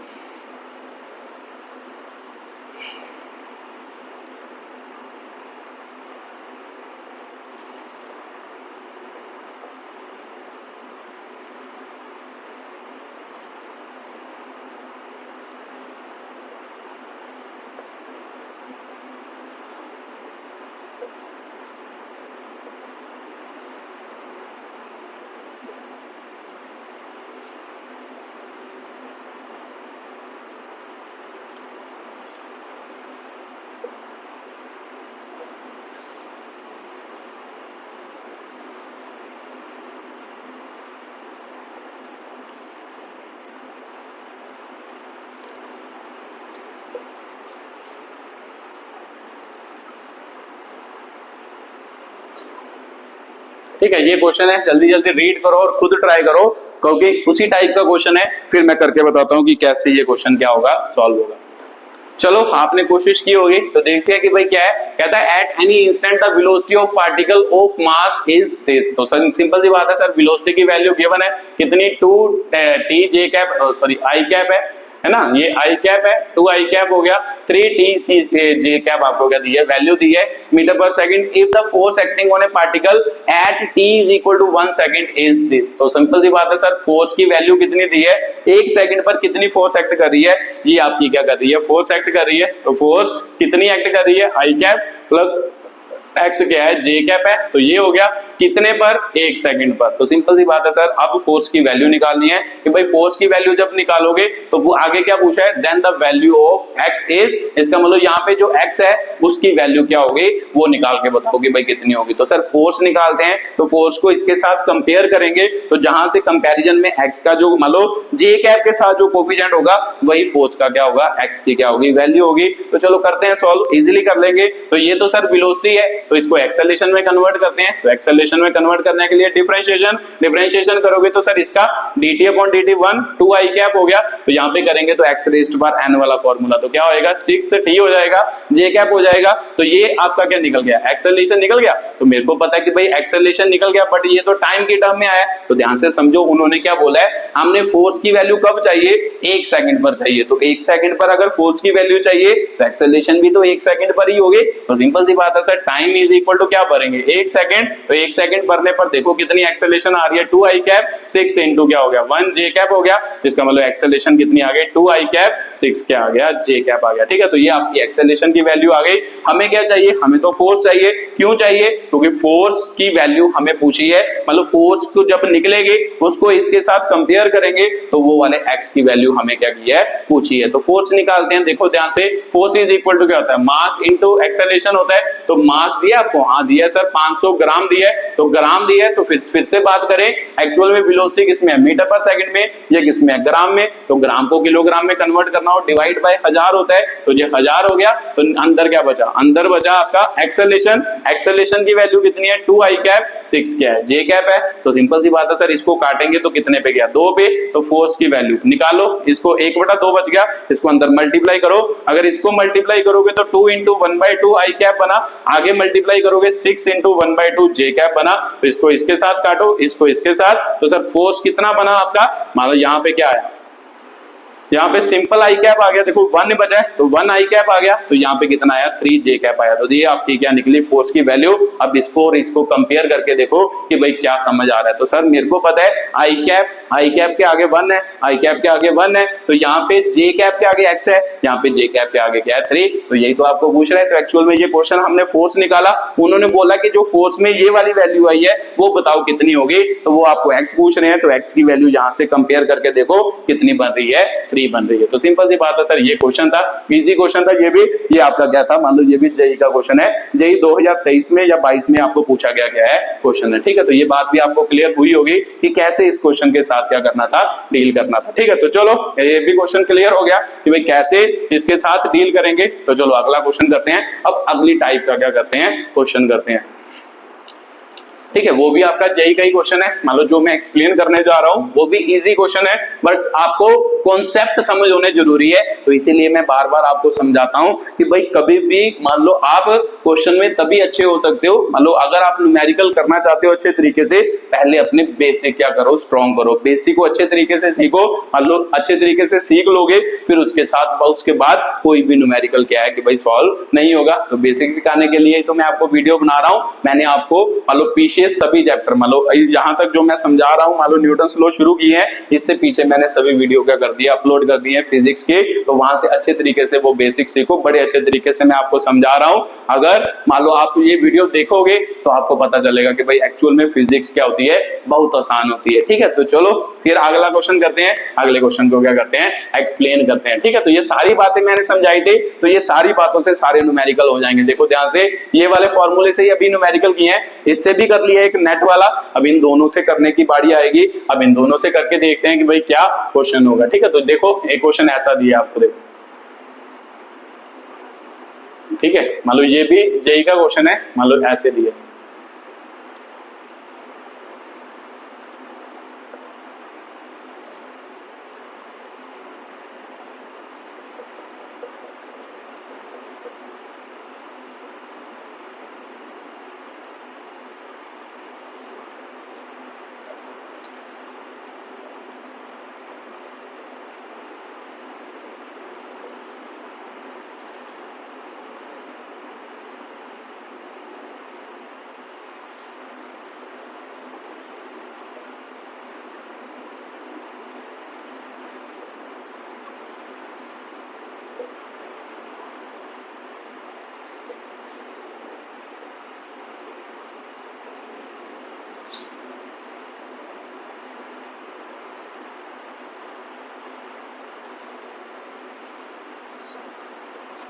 ठीक है, ये क्वेश्चन है, जल्दी जल्दी रीड करो और खुद ट्राई करो, क्योंकि उसी टाइप का क्वेश्चन है। फिर मैं करके बताता हूँ कि कैसे ये क्वेश्चन क्या होगा, सॉल्व होगा। चलो, आपने कोशिश की होगी, तो देखते हैं कि भाई क्या है। कहता है at any instant the velocity of particle of mass is this. तो सर सिंपल सी बात है सर, वेलोसिटी की वैल्यू गिवन है कितनी, 2t j cap sorry i cap है ना, ये i कैप है, 2i कैप हो गया, 3t j कैप आपको क्या दी है, वैल्यू दी है meter per second. If the force acting on a particle at t is equal to 1 second is this. तो सिंपल सी बात है सर, फोर्स की वैल्यू कितनी दी है, 1 सेकंड पर कितनी फोर्स एक्ट कर रही है, ये आपकी क्या कर रही है, फोर्स एक्ट कर रही है। तो फोर्स कितनी एक्ट कर रही है, i कैप प्लस x क्या है, j कैप है, तो ये हो गया। कितने पर, 1 सेकंड पर। तो सिंपल सी बात है सर, अब फोर्स की वैल्यू निकालनी है कि भाई फोर्स की वैल्यू जब निकालोगे तो वो आगे क्या पूछा है, then the value of X is, इसका मतलब यहाँ पे जो एक्स है उसकी वैल्यू क्या होगी वो निकाल के बताओगे भाई कितनी होगी। तो सर फोर्स निकालते हैं तो फोर्स को इसके साथ कंपेयर करेंगे, तो जहां से कंपैरिजन में एक्स का जो मान लो जे कैप के साथ जो कोफिशिएंट होगा वही फोर्स का क्या होगा, एक्स की क्या होगी, वैल्यू होगी। तो चलो करते हैं सॉल्व, इजीली कर लेंगे। तो ये तो सर वेलोसिटी है, तो इसको एक्सेलरेशन में कन्वर्ट करते हैं। तो एक्सेलरेशन में कन्वर्ट करने के लिए डिफरेंशिएशन करोगे तो सर इसका dt upon dt 1 2 i cap हो गया। तो यहाँ पे करेंगे तो x रेज्ड पावर n वाला फॉर्मूला, तो क्या होएगा 6t हो जाएगा, j कैप हो जाएगा। तो ये आपका क्या निकल गया, एक्सेलरेशन निकल गया। तो मेरे को पता है कि भाई एक्सेलरेशन निकल गया, बट ये तो टाइम की टर्म में आया। तो ध्यान से समझो, उन्होंने क्या बोला है, हमने फोर्स की वैल्यू कब चाहिए, 1 सेकंड पर चाहिए। तो 1 सेकंड पर अगर फोर्स की वैल्यू चाहिए तो एक्सेलरेशन भी तो 1 सेकंड पर ही होगी। तो सिंपल सी बात है sir, time is equal to क्या भरेंगे, 1 सेकंड। तो 1 सेकंड भरने पर देखो कितनी एक्सेलरेशन आ रही है, 2 i कैप 6 इंटू क्या हो गया 1 j कैप हो गया। इसका मतलब एक्सेलरेशन कितनी आ गई, 2 i कैप 6 क्या आ गया, j कैप आ गया। ठीक है, तो ये आपकी एक्सेलरेशन की वैल्यू आ गई। हमें क्या चाहिए, हमें तो फोर्स चाहिए। क्यों चाहिए, क्योंकि फोर्स की वैल्यू हमें पूछी है, मतलब फोर्स को जब निकलेगी उसको इसके साथ कंपेयर करेंगे तो वो वाले x की वैल्यू हमें क्या की है, पूछी है। तो फोर्स निकालते हैं, देखो ध्यान से, फोर्स इज इक्वल टू क्या होता है, मास इनटू एक्सेलरेशन होता है। तो मास दिया आपको, हाँ दिया सर 500 ग्राम दिया है, तो ग्राम दिया है। तो फिर से बात करें, एक्चुअल में वेलोसिटी किसमें है, मीटर पर सेकंड में, या किसमें है, ग्राम में। तो ग्राम को किलोग्राम में कन्वर्ट करना हो, डिवाइड बाय 1000 होता है। तो ये 1000 हो गया। तो अंदर क्या बचा, अंदर बचा आपका एक्सेलरेशन। एक्सेलरेशन की वैल्यू कितनी है, 2 i कैप 6 क्या है, j कैप है। तो सिंपल सी बात है सर, इसको काटेंगे तो कितने पे गया, 2 पे। तो फोर्स की वैल्यू निकालो, इसको 1/2 बच गया, इसको अंदर मल्टीप्लाई करो। अगर इसको मल्टीप्लाई करोगे तो 2 इंटू 1/2 i कैप बना, आगे मल्टीप्लाई करोगे 6 इंटू 1/2 j कैप बना। तो इसको इसके साथ काटो, इसको इसके साथ। तो सर फोर्स कितना बना आपका, मान लो यहाँ पे क्या है, यहाँ पे सिंपल आई कैप आ गया, देखो 1 बचा है तो 1 आई कैप आ गया। तो यहाँ पे कितना आया, 3 जे कैप आया। तो ये आपकी क्या निकली, फोर्स की वैल्यू। अब इसको और इसको कंपेयर करके देखो कि भाई क्या समझ आ रहा है। तो सर मेरे को पता है आई कैप के आगे 1 है, आई कैप के आगे 1 है। तो यहाँ पे जे कैप के आगे x है, यहाँ पे जे कैप के आगे क्या है, 3। तो यही तो आपको पूछ रहा है। तो एक्चुअल में ये क्वेश्चन हमने फोर्स निकाला, उन्होंने बोला कि जो फोर्स में ये वाली वैल्यू आई है वो बताओ कितनी होगी। तो वो आपको x पूछ रहे हैं, तो x की वैल्यू यहाँ से कंपेयर करके देखो कितनी बन रही है, 3 बन रही है। तो सिंपल सी बात है सर, ये क्वेश्चन था, इजी क्वेश्चन था ये भी। ये आपका क्या था, मान लो ये भी जेई का क्वेश्चन है, जेई 2023 में या 22 में आपको पूछा गया है क्वेश्चन है। ठीक है, तो ये बात भी आपको क्लियर हुई होगी कि कैसे इस क्वेश्चन के साथ क्या करना था, डील करना था। ठीक है, तो चलो ये भी क्वेश्चन क्लियर हो गया कि भाई कैसे इसके साथ डील करेंगे। तो चलो अगला क्वेश्चन करते हैं। अब अगली टाइप का क्या करते हैं, क्वेश्चन करते हैं। ठीक है, वो भी आपका जेई का ही क्वेश्चन है। मान लो जो मैं एक्सप्लेन करने जा रहा हूं वो भी इजी क्वेश्चन है, बट आपको कॉन्सेप्ट समझ होने जरूरी है। तो इसीलिए मैं बार बार आपको समझाता हूं कि भाई कभी भी मान लो आप क्वेश्चन में तभी अच्छे हो सकते हो, मान लो अगर आप न्यूमेरिकल करना चाहते हो अच्छे तरीके से, पहले अपने बेसिक क्या करो, स्ट्रॉन्ग करो, बेसिक को अच्छे तरीके से सीखो। मान लो अच्छे तरीके से सीख लोगे, फिर उसके साथ उसके बाद कोई भी न्यूमेरिकल क्या है कि भाई सॉल्व नहीं होगा। तो बेसिक सिखाने के लिए तो मैं आपको वीडियो बना रहा हूं। मैंने आपको मान लो पीछे सभी चैप्टर, मान लो जहां तक जो मैं समझा रहा हूं, मान लो न्यूटन लॉ शुरू की है, इससे पीछे मैंने सभी वीडियो क्या कर दिया, अपलोड कर दिए फिजिक्स के। तो वहां से अच्छे तरीके से वो बेसिक सीखो, बड़े अच्छे तरीके से मैं आपको समझा रहा हूं। अगर मान लो आप ये वीडियो देखोगे तो आपको पता चलेगा कि भाई एक्चुअल में फिजिक्स क्या होती है, बहुत आसान होती है। ठीक है, तो चलो फिर अगला क्वेश्चन करते हैं। अगले क्वेश्चन को क्या करते हैं, एक्सप्लेन करते हैं। ठीक है, तो ये सारी बातें मैंने समझाई थी, तो ये सारी बातों से सारे न्यूमेरिकल हो जाएंगे। देखो ध्यान से, ये वाले फॉर्मूले से ही अभी न्यूमेरिकल किए हैं, इससे भी कर लिया एक नेट वाला। अब इन दोनों से करने की बारी आएगी। अब इन दोनों से करके देखते हैं कि भाई क्या क्वेश्चन होगा। ठीक है, तो देखो एक क्वेश्चन ऐसा दिया आपको, देखो ठीक है, मान लो ये भी जेई का क्वेश्चन है, मान लो ऐसे दिया।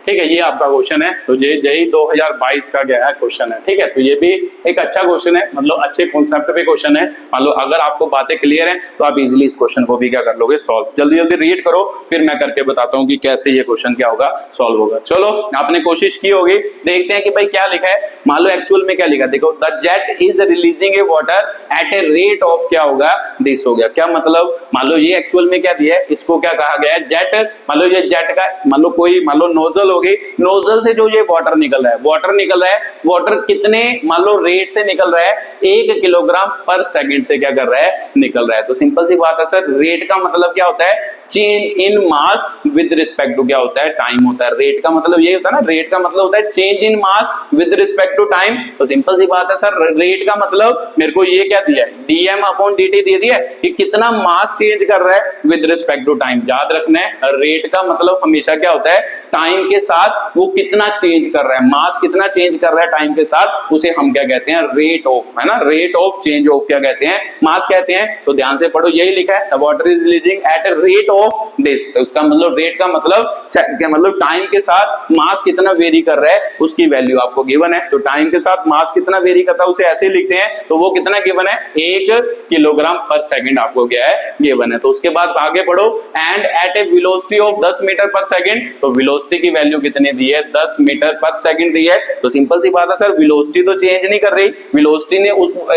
ठीक है, ये आपका क्वेश्चन है। तो ये जेई 2022 का गया है क्वेश्चन है। ठीक है, तो ये भी एक अच्छा क्वेश्चन है, मतलब अच्छे कॉन्सेप्ट पे क्वेश्चन है। मान लो अगर आपको बातें क्लियर हैं तो आप इजीली इस क्वेश्चन को भी क्या कर लोगे, सॉल्व। जल्दी जल्दी रीड करो, फिर मैं करके बताता हूँ कि कैसे ये क्वेश्चन क्या होगा, सॉल्व होगा। चलो, आपने कोशिश की होगी, देखते हैं कि भाई क्या लिखा है। मान लो एक्चुअल में क्या लिखा, देखो, the jet is releasing A water at a rate of क्या होगा, दिस हो गया। क्या मतलब, मान लो ये एक्चुअल में क्या दिया है, इसको क्या कहा गया है, जेट। मान लो ये जेट का, मान लो कोई, मान लो नोजल होगी, नोजल से जो ये वाटर निकल रहा है, वाटर निकल रहा है, वाटर कितने मान लो रेट से निकल रहा है, 1 किलोग्राम पर सेकंड से क्या कर रहा है, निकल रहा है। तो सिंपल सी बात है सर, रेट का मतलब क्या होता है, change in mass with respect to क्या होता है, टाइम होता है। रेट का मतलब ये होता है ना, रेट का मतलब होता है change in mass with respect to time. तो सिंपल सी बात है सर, रेट का मतलब मेरे को ये क्या दिया है, डीएम अपॉन डीटी दे दिया है कि कितना मास चेंज कर रहा है विद रिस्पेक्ट टू टाइम। याद रखना है, रेट का मतलब हमेशा क्या होता है, टाइम के साथ वो कितना चेंज कर रहा है, मास कितना चेंज कर रहा है टाइम के साथ, उसे हम क्या कहते हैं, रेट ऑफ, है ना, रेट ऑफ चेंज ऑफ क्या कहते हैं, मास कहते हैं। तो ध्यान से पढ़ो, यही लिखा है, the water is releasing at a rate of this. तो उसका मतलब रेट का मतलब टाइम के साथ मास कितना वेरी कर रहा है, उसकी वैल्यू आपको गिवन है। तो टाइम के साथ मास कितना वेरी करता है उसे ऐसे लिखते हैं, तो वो कितना गिवन है, 1 किलोग्राम पर सेकंड आपको क्या है, गिवन है। तो उसके बाद आगे बढ़ो, and at a velocity of 10 meter per second. तो वेलोसिटी की वैल्यू कितनी दी है, 10 मीटर पर सेकंड दी है। तो सिंपल सी बात है सर, वेलोसिटी तो चेंज नहीं कर रही, वेलोसिटी ने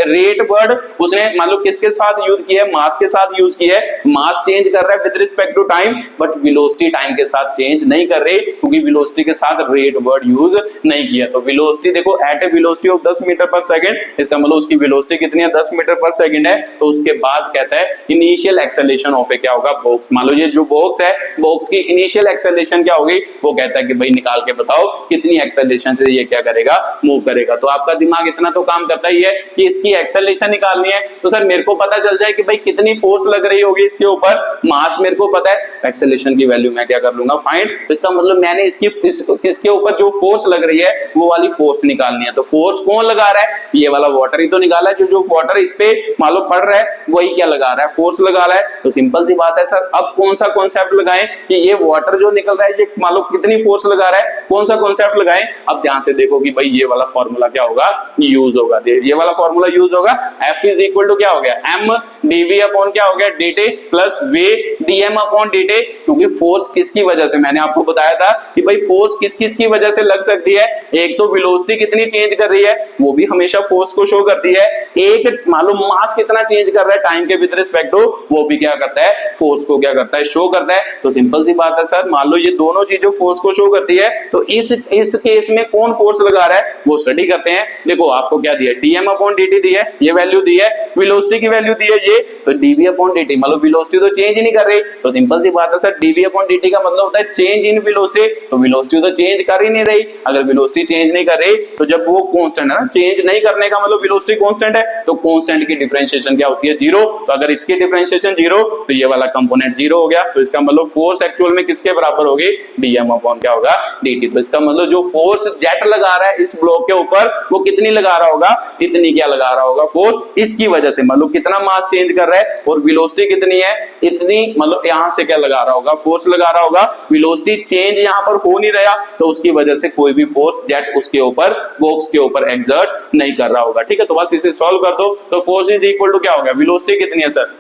रेट वर्ड उसने मान लो किसके साथ यूज किया है, मास के साथ यूज किया है। मास चेंज कर रहा है with respect to time, but velocity time के साथ चेंज नहीं कर रही, क्योंकि वेलोसिटी के साथ रेट वर्ड यूज नहीं किया। तो वेलोसिटी देखो, at a velocity of 10 meter per second, इसका मतलब उसकी वेलोसिटी कितनी है, 10 मीटर पर सेकंड है। तो उसके बाद कहता है इनिशियल एक्सेलरेशन ऑफ ए क्या होगा, बॉक्स। मान लो ये जो बॉक्स है, बॉक्स की इनिशियल एक्सेलरेशन क्या होगी, वो कहता है कि भाई निकाल के बताओ कितनी एक्सेलरेशन से ये क्या करेगा, मूव करेगा। तो आपका दिमाग इतना तो काम करता ही है कि इसकी एक्सेलरेशन निकालनी है। तो सर मेरे को पता चल जाए कि भाई कितनी फोर्स लग रही होगी इसके ऊपर, मास मेरे को पता है, एक्सेलरेशन की वैल्यू मैं क्या कर लूंगा, फाइंड। तो इसका मतलब मैंने इसके ऊपर जो फोर्स लग रही है वो वाली फोर्स निकालनी है। तो फोर्स कौन लगा रहा है, ये वाला वाटर ही तो निकाला है, जो वाटर इस पे मान लो पड़ रहा है वही क्या लगा रहा है, फोर्स लगा रहा है। तो सिंपल सी बात है सर, अब कौन सा कॉन्सेप्ट लगाएं कि ये वाटर जो निकल रहा है ये मान लो कितनी फोर्स लगा रहा है, कौन सा कॉन्सेप्ट लगाएं। अब ध्यान से देखो कि भाई ये वाला फॉर्मूला क्या होगा, यूज होगा, ये वाला फॉर्मूला यूज होगा। F इज इक्वल टू क्या हो गया, m dv अपॉन क्या हो गया, dt plus v dm upon dt। क्योंकि फोर्स किसकी वजह से, मैंने आपको बताया था कि भाई फोर्स किस किस की वजह से लग सकती है। एक तो वेलोसिटी कितनी चेंज कर रही है, वो भी हमेशा फोर्स को शो करती है। एक मान लो मास कितना चेंज कर रहा है टाइम के विद रिस्पेक्ट टू, वो भी क्या करता है, फोर्स को क्या करता है, शो करता है। तो सिंपल सी बात है सर, मान लो ये दोनों चीजें फोर्स को शो करती है, तो इस केस में कौन फोर्स लगा रहा है वो स्टडी करते हैं। देखो आपको क्या दिया, dm अपॉन dt दी है, ये वैल्यू दी है, वेलोसिटी की वैल्यू दी है ये, तो dv अपॉन dt, मतलब वेलोसिटी तो चेंज ही नहीं कर रही। तो सिंपल सी बात है सर, dv अपॉन dt का मतलब होता है चेंज इन वेलोसिटी। तो वेलोसिटी तो चेंज कर ही नहीं रही, अगर वेलोसिटी चेंज नहीं कर रही तो जब वो कांस्टेंट है ना, चेंज नहीं करने का मतलब वेलोसिटी कांस्टेंट है, तो कांस्टेंट की डिफरेंशिएशन क्या होती है, 0। तो अगर इसकी डिफरेंशिएशन 0 तो ये वाला कंपोनेंट 0 हो गया। तो इसका मतलब फोर्स एक्चुअल में किसके बराबर होगी, dm अपॉन क्या होगा, dt। तो इसका मतलब जो फोर्स जेट लगा रहा है इस ब्लॉक के ऊपर वो कितनी लगा रहा होगा, इतनी क्या लगा रहा होगा फोर्स, इसकी वजह से मतलब कितना मास चेंज कर रहा है, और वेलोसिटी कितनी है, इतनी, मतलब यहां से क्या लगा रहा होगा, फोर्स लगा रहा होगा। वेलोसिटी चेंज यहां पर हो नहीं रहा, तो उसकी वजह से कोई भी फोर्स जेट उसके ऊपर, बॉक्स के ऊपर एक्सर्ट नहीं कर रहा होगा। ठीक है, तो बस इसे सॉल्व कर दो। तो फोर्स इज इक्वल टू क्या हो गया, वेलोसिटी कितनी है sir,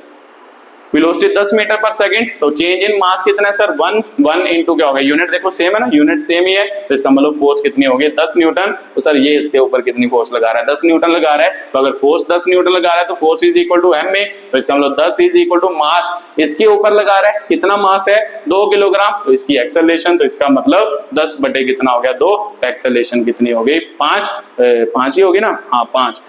velocity 10 meter per second. तो चेंज इन मास कितना है सर, 1 इनटू क्या होगा, यूनिट देखो सेम है ना, यूनिट सेम ही है। तो इसका मतलब फोर्स कितनी होगी, 10 न्यूटन। तो सर ये इसके ऊपर कितनी फोर्स लगा रहा है, 10 न्यूटन लगा रहा है। तो अगर फोर्स 10 न्यूटन लगा रहा है तो force is equal to m में, तो इसका मतलब 10 इज इक्वल टू मास इसके ऊपर लगा रहा है, कितना मास है, 2 किलोग्राम। तो इसकी एक्सेलरेशन, तो इसका मतलब 10 बटे कितना हो गया, 2। एक्सेलरेशन कितनी हो गई, 5 ही होगी ना, हाँ 5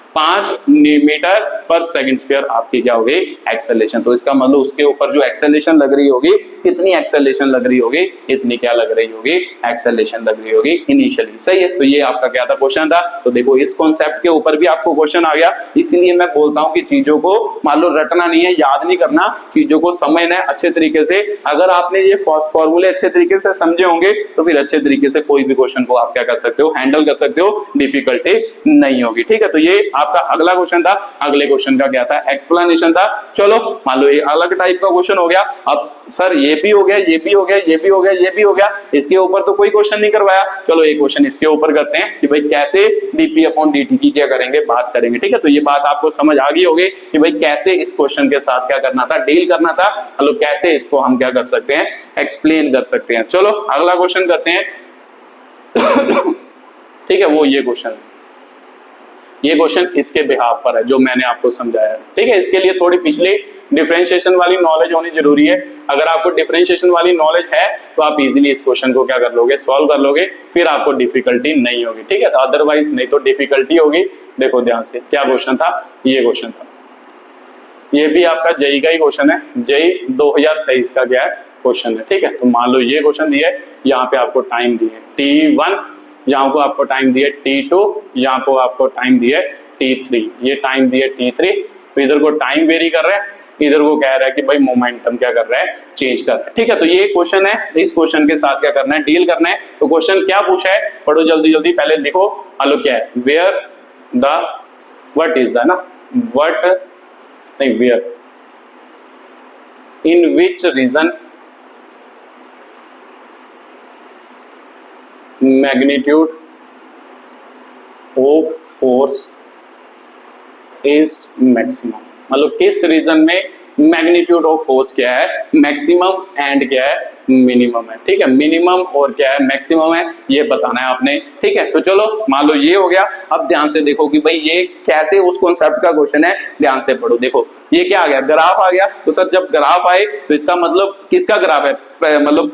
मीटर पर सेकंड स्क्वायर आपकी क्या होगी, एक्सेलरेशन। तो इसका मतलब उसके ऊपर जो एक्सेलरेशन लग रही होगी, कितनी एक्सेलरेशन लग रही होगी, इतनी क्या लग रही होगी, एक्सेलरेशन लग रही होगी इनिशियली। सही है, तो ये आपका क्या था, क्वेश्चन था। तो देखो इस कॉन्सेप्ट के ऊपर भी आपको क्वेश्चन आ गया। इसीलिए मैं बोलता हूं कि चीजों को मान लो रटना नहीं है, याद नहीं करना, चीजों को समझना है अच्छे तरीके से। अगर आपने ये फॉर्मूले अच्छे तरीके से समझे होंगे तो फिर अच्छे तरीके से कोई भी क्वेश्चन को आप क्या कर सकते हो, हैंडल कर सकते हो, डिफिकल्टी नहीं होगी। ठीक है, तो ये आपका अगला क्वेश्चन था, अगले क्वेश्चन का क्या था, एक्सप्लेनेशन था। चलो मान लो ये अलग टाइप का क्वेश्चन हो गया। अब सर ये भी हो गया, ये भी हो गया, ये भी हो गया, ये भी हो गया, इसके ऊपर तो कोई क्वेश्चन नहीं करवाया। चलो एक क्वेश्चन इसके ऊपर करते हैं कि भाई कैसे dp अपॉन dt की क्या करेंगे, बात करेंगे। ठीक है, तो ये बात आपको समझ आ गई होगी कि भाई कैसे इस क्वेश्चन के साथ क्या करना था, डील करना था। चलो कैसे इसको हम क्या कर सकते हैं, एक्सप्लेन कर सकते हैं। चलो अगला क्वेश्चन करते हैं। ठीक है, वो ये क्वेश्चन इसके बिहाफ पर है जो मैंने आपको समझाया। ठीक है, इसके लिए थोड़ी पिछली डिफरेंशिएशन वाली नॉलेज होनी जरूरी है। अगर आपको डिफरेंशिएशन वाली नॉलेज है तो आप इजीली इस क्वेश्चन को क्या कर लोगे, सॉल्व कर लोगे, फिर आपको डिफिकल्टी नहीं होगी। ठीक है, तो अदरवाइज नहीं तो डिफिकल्टी होगी। देखो ध्यान से, क्या क्वेश्चन था, ये क्वेश्चन था, ये भी आपका जेई का ही क्वेश्चन है, जेई 2023 का क्या है क्वेश्चन है। ठीक है, तो मान लो ये क्वेश्चन दिया है, यहाँ पे आपको टाइम दिए T1, यहाँ को आपको टाइम दिया T2, यहाँ को आपको टाइम दिया T3, ये टाइम दिया T3। तो इधर को टाइम वेरी कर रहा है, इधर को कह रहा है कि भाई मोमेंटम क्या कर रहा है, चेंज कर रहा है। ठीक है, तो ये क्वेश्चन है, इस क्वेश्चन के साथ क्या करना है, डील करना है। तो क्वेश्चन क्या पूछा है, पढ़ो जल्दी जल्दी, पहले लिखो। हेलो क्या है, where the, what is the ना, व्हाट नहीं, where, in which region magnitude of force is maximum. मतलब किस रीजन में मैग्नीट्यूड ऑफ फोर्स क्या है, मैक्सिमम एंड क्या है, मिनिमम है। ठीक है, मिनिमम और क्या है, मैक्सिमम है, ये बताना है आपने। ठीक है, तो चलो मान लो ये हो गया। अब ध्यान से देखो कि भाई ये कैसे उस कॉन्सेप्ट का क्वेश्चन है, ध्यान से पढ़ो। देखो ये क्या आ गया, ग्राफ आ गया। तो सर जब ग्राफ आए तो इसका मतलब किसका ग्राफ है, मतलब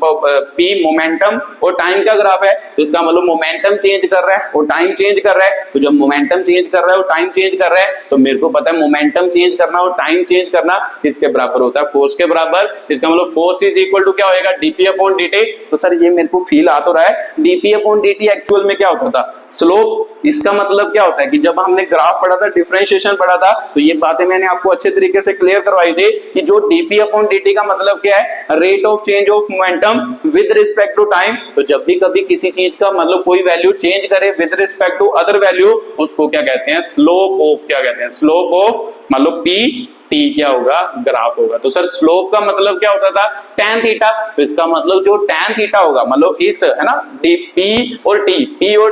पी मोमेंटम और टाइम का ग्राफ है। तो इसका मतलब मोमेंटम चेंज कर रहा है और टाइम चेंज कर रहा है। तो जब मोमेंटम चेंज कर रहा है और टाइम चेंज कर रहा है, तो मेरे को पता है मोमेंटम चेंज करना और टाइम चेंज करना किसके बराबर होता है, फोर्स के बराबर। इसका मतलब फोर्स इज इक्वल टू क्या होएगा, डीपी अपॉन dt। तो सर ये मेरे को फील आ तो रहा है, डीपी अपॉन dt एक्चुअल में क्या होता था, स्लोप। इसका मतलब क्या होता है कि जब हमने ग्राफ पढ़ा था, डिफरेंशिएशन पढ़ा था, तो ये बातें मैंने आपको अच्छे तरीके से क्लियर करवाई थी कि जो dp अपॉन dt का मतलब क्या है, rate of change of momentum with respect to time. तो जब भी कभी किसी चीज का मतलब कोई वैल्यू चेंज करे with respect to other value, उसको क्या कहते हैं, स्लोप ऑफ, क्या कहते हैं, स्लोप ऑफ, मतलब p t क्या होगा, ग्राफ होगा। तो सर स्लोप का मतलब क्या होता था, tan थीटा। तो इसका मतलब जो tan थीटा होगा, मतलब इस है ना p और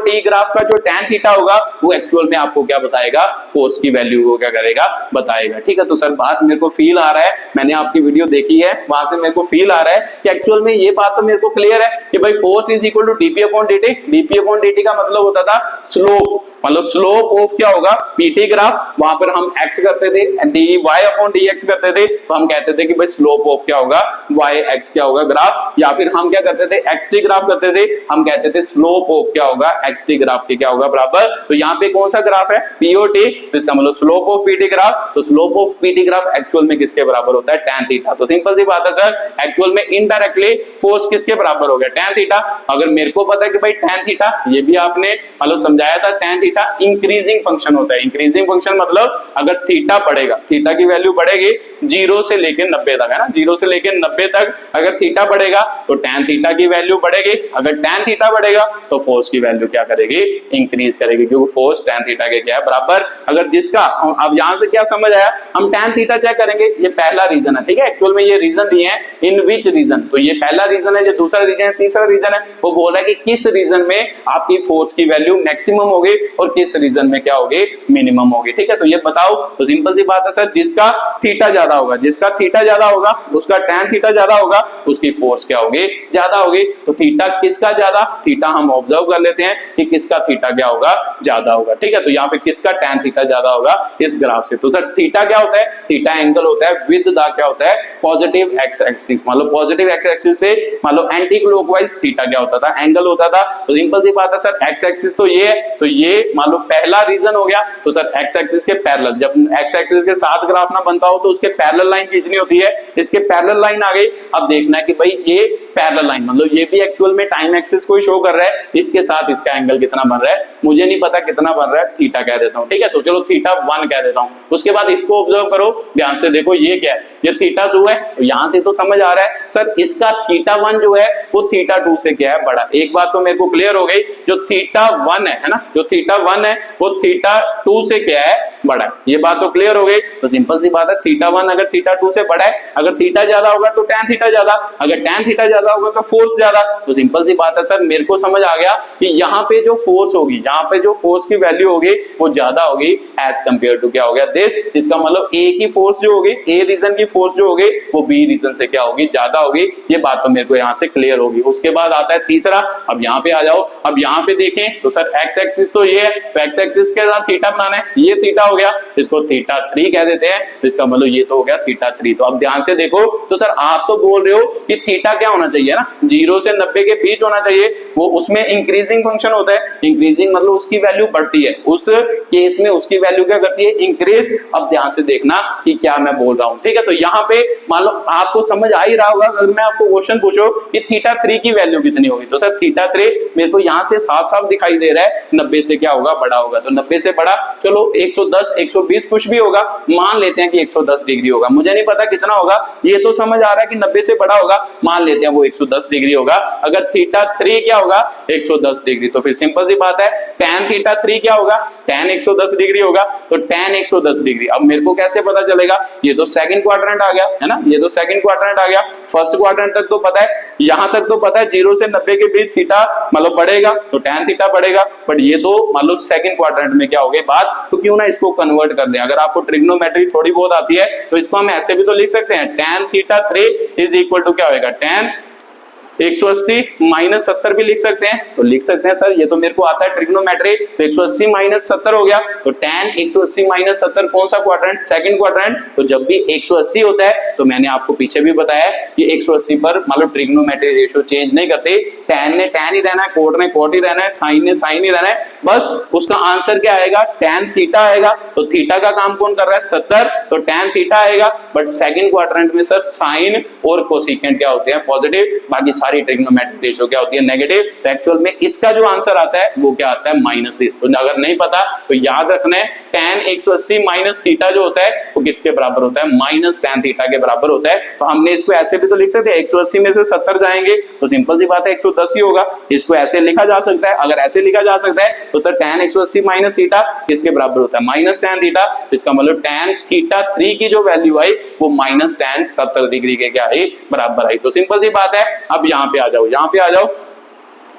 t ग्राफ का जो tan थीटा होगा, वो एक्चुअल में आपको क्या बताएगा, फोर्स की वैल्यू को क्या करेगा, बताएगा। ठीक है, तो सर बात मेरे को फील आ रहा है, मैंने आपकी वीडियो देखी है, वहां से मेरे को फील आ रहा है कि एक्चुअल में ये बात तो मेरे को क्लियर है कि भाई force is equal to dp upon dt। Dp upon dt का मतलब होता था स्लोप, मतलब स्लोप ऑफ क्या होगा, pt ग्राफ। वहां पर हम x करते थे, dy अपॉन dx करते थे, तो हम कहते थे कि भाई स्लोप ऑफ क्या होगा, yx क्या होगा ग्राफ। या फिर हम क्या करते थे, xt ग्राफ करते थे, हम कहते थे स्लोप ऑफ क्या होगा, xt ग्राफ के क्या होगा बराबर। तो यहाँ पे कौन सा ग्राफ है, p और t, तो इसका मतलब स्लोप ऑफ pt ग्राफ। तो slope of pt graph actual में किसके बराबर होता है, tan थीटा। तो सिंपल सी बात है सर, एक्चुअल में इनडायरेक्टली फोर्स किसके बराबर हो गया, tan थीटा। अगर मेरे को पता है कि भाई tan थीटा, ये भी आपने मतलब समझाया था, tan थीटा इंक्रीजिंग फंक्शन होता है। इंक्रीजिंग फंक्शन मतलब अगर थीटा बढ़ेगा, थीटा की वैल्यू बढ़ेगी 0 से लेकर 90 तक, है ना, 0 से लेकर 90 तक अगर थीटा बढ़ेगा तो tan थीटा की वैल्यू बढ़ेगी। अगर tan थीटा बढ़ेगा तो फोर्स की वैल्यू क्या करेगी, इंक्रीज करेगी, क्योंकि फोर्स tan थीटा के क्या है बराबर। अगर जिसका, अब यहां से क्या समझ आया, हम tan थीटा चेक करेंगे, ये पहला रीजन है। ठीक है, एक्चुअल में ये रीजन दिए हैं, इन विच रीजन। तो ये पहला रीजन है, जो दूसरा रीजन है, तीसरा रीजन है, वो बोल रहा है कि किस रीजन में आपकी फोर्स की वैल्यू मैक्सिमम होगी और किस रीजन में क्या होगी, मिनिमम होगी। ठीक है, तो ये बताओ। तो सिंपल सी बात है सर, जिसका थीटा ज्यादा होगा, जिसका थीटा ज्यादा होगा, उसका tan थीटा ज्यादा होगा, उसकी फोर्स क्या होगी, ज्यादा होगी। तो थीटा किसका ज्यादा, थीटा हम ऑब्जर्व कर लेते हैं कि किसका थीटा क्या होगा, ज्यादा होगा। ठीक है, तो यहाँ पे किसका tan थीटा ज्यादा होगा इस ग्राफ से। तो सर थीटा क्या होता है, थीटा एंगल होता है विद द क्या होता है, पॉजिटिव एक्स एक्सिस। मतलब पॉजिटिव एक्स एक्सिस से मतलब एंटी क्लॉकवाइज थीटा क्या होता था, एंगल होता था। तो सिंपल सी बात है सर, एक्स एक्सिस तो ये है, तो ये मान लो पहला रीजन हो गया। तो सर एक्स एक्सिस के पैरेलल, जब एक्स एक्सिस के साथ ग्राफ ना बनता हो तो उसके पैरेलल लाइन खींचनी होती है, इसके पैरेलल लाइन आ गई। अब देखना है कि भाई ये पैरेलल लाइन, मतलब ये भी एक्चुअल में टाइम एक्सिस को शो कर रहा है, इसके साथ इसका एंगल कितना बन रहा है मुझे नहीं पता कितना बन रहा है, थीटा कह देता हूं, ठीक है। तो चलो थीटा 1 कह देता हूं। उसके बाद इसको ऑब्जर्व करो ध्यान से, देखो ये क्या है, ये थीटा 2 है, तो यहां से तो समझ आ रहा है सर इसका थीटा 1 जो है वो थीटा 2 से क्या है बड़ा। एक बात तो मेरे को क्लियर हो गई, जो थीटा 1 है ना, जो थीटा 1 है वो थीटा 2 से क्या है बड़ा है, ये बात तो क्लियर हो गई। तो सिंपल सी बात है, थीटा 1 अगर थीटा 2 से बड़ा है, अगर थीटा ज्यादा होगा तो tan थीटा ज्यादा, अगर tan थीटा ज्यादा होगा तो फोर्स ज्यादा। तो सिंपल सी बात है सर, मेरे को समझ आ गया कि यहाँ पे जो फोर्स होगी, यहाँ पे जो फोर्स की वैल्यू होगी वो ज्यादा होगी एज कंपेयर टू क्या हो गया दिस। इसका मतलब ए की फोर्स जो होगी, ए रीजन की फोर्स जो होगी वो बी रीजन से क्या होगी ज्यादा होगी, ये बात तो मेरे को यहाँ से क्लियर होगी। उसके बाद आता है तीसरा, अब यहाँ पे आ जाओ, अब यहाँ पे देखें तो सर एक्स एक्सिस तो ये है, तो एक्स एक्सिस के साथ थीटा बनाना है, ये थीटा हो गया, इसको थीटा 3 कह देते हैं, तो इसका मतलब ये तो हो गया थीटा 3। तो अब ध्यान से देखो, तो सर आप तो बोल रहे हो कि थीटा क्या होना चाहिए ना, 0 से 90 के बीच होना चाहिए, वो उसमें इंक्रीजिंग फंक्शन होता है, इंक्रीजिंग मतलब उसकी वैल्यू बढ़ती है, उस केस में उसकी वैल्यू क्या करती है इंक्रीज। अब ध्यान से देखना कि क्या मैं बोल रहा हूं, ठीक है। तो यहाँ पे मान लो आपको समझ आ ही रहा होगा, अगर मैं आपको क्वेश्चन पूछो कि थीटा 3 की वैल्यू कितनी होगी, तो सर थीटा 3 मेरे को यहाँ से साफ साफ दिखाई दे रहा है 90 से क्या होगा बड़ा होगा, तो 90 से बड़ा चलो 110 120 कुछ भी होगा, मान लेते हैं कि 110 डिग्री होगा, मुझे नहीं पता कितना होगा, ये तो समझ आ रहा है कि 90 से बड़ा होगा, मान लेते हैं वो 110 डिग्री होगा। अगर थीटा 3 क्या होगा 110 डिग्री, तो फिर सिंपल सी बात है tan थीटा 3 क्या होगा tan 110 डिग्री होगा, तो tan 110 डिग्री। अब मेरे को कैसे पता चलेगा, ये तो सेकंड क्वाड्रेंट आ गया है ना, ये तो सेकंड क्वाड्रेंट आ गया, फर्स्ट क्वाड्रेंट तक तो पता है, यहां तक तो पता है 0 से 90 के बीच थीटा मतलब बढ़ेगा तो tan थीटा बढ़ेगा, बट ये तो मान लो सेकंड क्वाड्रेंट में क्या हो गई बात, तो क्यों ना इसको कन्वर्ट कर दें। अगर आपको ट्रिग्नोमेट्री थोड़ी बहुत आती है तो इसको हम ऐसे भी तो लिख सकते हैं, tan theta 3 is equal to क्या होगा tan 180 माइनस 70 भी लिख सकते हैं, तो लिख सकते हैं सर ये तो मेरे को आता है ट्रिग्नोमेट्री, तो 180 माइनस 70 हो गया, तो tan 180 माइनस 70 कौन सा क्वाड्रेंट सेकंड क्वाड्रेंट। तो जब भी 180 होता है तो मैंने आपको पीछे भी बताया कि 180 पर मतलब ट्रिग्नोमेट्री रेशियो चेंज नहीं करते, tan ने tan ही रहना है, कोट ने कोट ही रहना है, साइन ने साइन ही रहना है, बस उसका आंसर क्या आएगा tan थीटा आएगा। तो थीटा का काम कौन कर रहा है 70, तो tan थीटा आएगा, बट सेकंड क्वाड्रेंट में सर साइन और कोसेकेंट क्या होते हैं पॉजिटिव, बाकी सारी ट्रिग्नोमेट्रिक रेशियो क्या होती है नेगेटिव। तो एक्चुअल में इसका जो आंसर आता है वो क्या आता है -30। तो अगर नहीं पता तो याद रखना है tan 180 माइनस थीटा जो होता है वो किसके बराबर होता है -tan थीटा के बराबर होता है। तो हमने इसको ऐसे भी तो लिख सकते हैं, 180 में से 70 जाएंगे तो सिंपल सी बात है 110 ही होगा, इसको ऐसे लिखा जा सकता है। अगर ऐसे लिखा जा सकता है तो सर tan 180 माइनस थीटा किसके बराबर होता है -tan थीटा, इसका मतलब tan थीटा 3 की जो वैल्यू आई वो -tan 70 डिग्री के क्या आई बराबर आई। तो सिंपल सी बात है, अब यहाँ पे आ जाओ, यहाँ पे आ जाओ,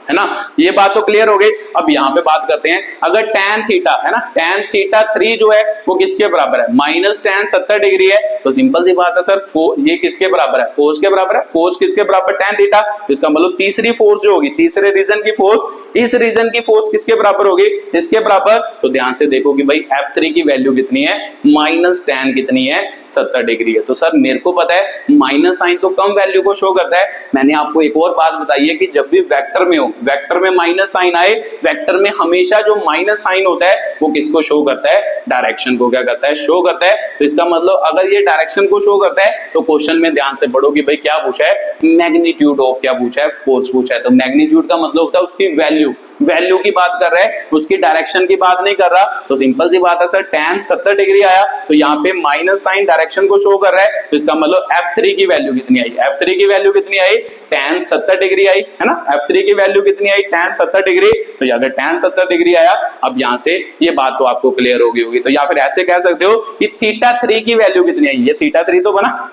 है ना, ये बात तो क्लियर हो गई। अब यहाँ पे बात करते हैं, अगर tan थीटा है ना, tan थीटा 3 जो है वो किसके बराबर है -tan 70 डिग्री है, तो सिंपल सी बात है सर ये किसके बराबर है फोर्स के बराबर है, फोर्स किसके बराबर tan थीटा, इसका मतलब तीसरी फोर्स जो होगी, तीसरे रीजन की फोर्स, इस रीजन की फोर्स किसके बराबर होगी इसके बराबर। तो ध्यान से देखो कि भाई F3 की वैल्यू कितनी है -tan कितनी है 70 डिग्री है। तो सर मेरे को पता है माइनस साइन तो कम वैल्यू को शो करता है, मैंने आपको एक और बात बताई है कि जब भी वेक्टर में हो, वेक्टर में माइनस साइन आए, वेक्टर में हमेशा जो माइनस साइन होता है वो किसको शो करता है डायरेक्शन को क्या करता है शो करता है। तो इसका मतलब अगर ये डायरेक्शन को शो करता है तो क्वेश्चन में ध्यान से पढ़ो कि भाई क्या पूछा है मैग्नीट्यूड ऑफ क्या पूछा है फोर्स पूछा है। तो मैग्नीट्यूड का मतलब होता है उसकी वैल्यू की बात कर रहा है, उसकी डायरेक्शन की बात नहीं कर रहा। तो सिंपल सी बात है सर tan 70 डिग्री आया तो यहाँ पे माइनस साइन डायरेक्शन को शो कर रहा है, तो इसका मतलब F3 की वैल्यू कितनी आई, F3 की वैल्यू कितनी आई tan 70 डिग्री आई है ना, F3 की वैल्यू कितनी आई tan 70 डिग्री। तो अगर tan 70 डिग्री आया, अब यहाँ से ये बात तो आपको क्लियर हो गई होगी। तो या फिर ऐसे कह सकते हो कि थीटा 3 की वैल्यू कितनी आई, ये थीटा 3 तो बना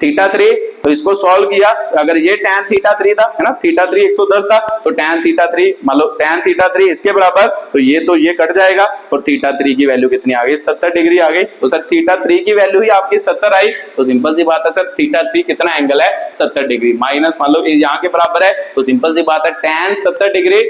थीटा 3, तो इसको सॉल्व किया, अगर ये tan थीटा 3 था है ना, थीटा 3 110 था, तो tan थीटा 3 मतलब tan थीटा 3 इसके बराबर, तो ये कट जाएगा और थीटा 3 की वैल्यू कितनी आ गई 70 डिग्री आ गई। तो सर थीटा 3 की वैल्यू ही आपकी 70 आई, तो सिंपल सी बात है सर थीटा 3 कितना एंगल है 70 डिग्री, माइनस मतलब यहाँ के बराबर है, तो सिंपल सी बात है tan 70 डिग्री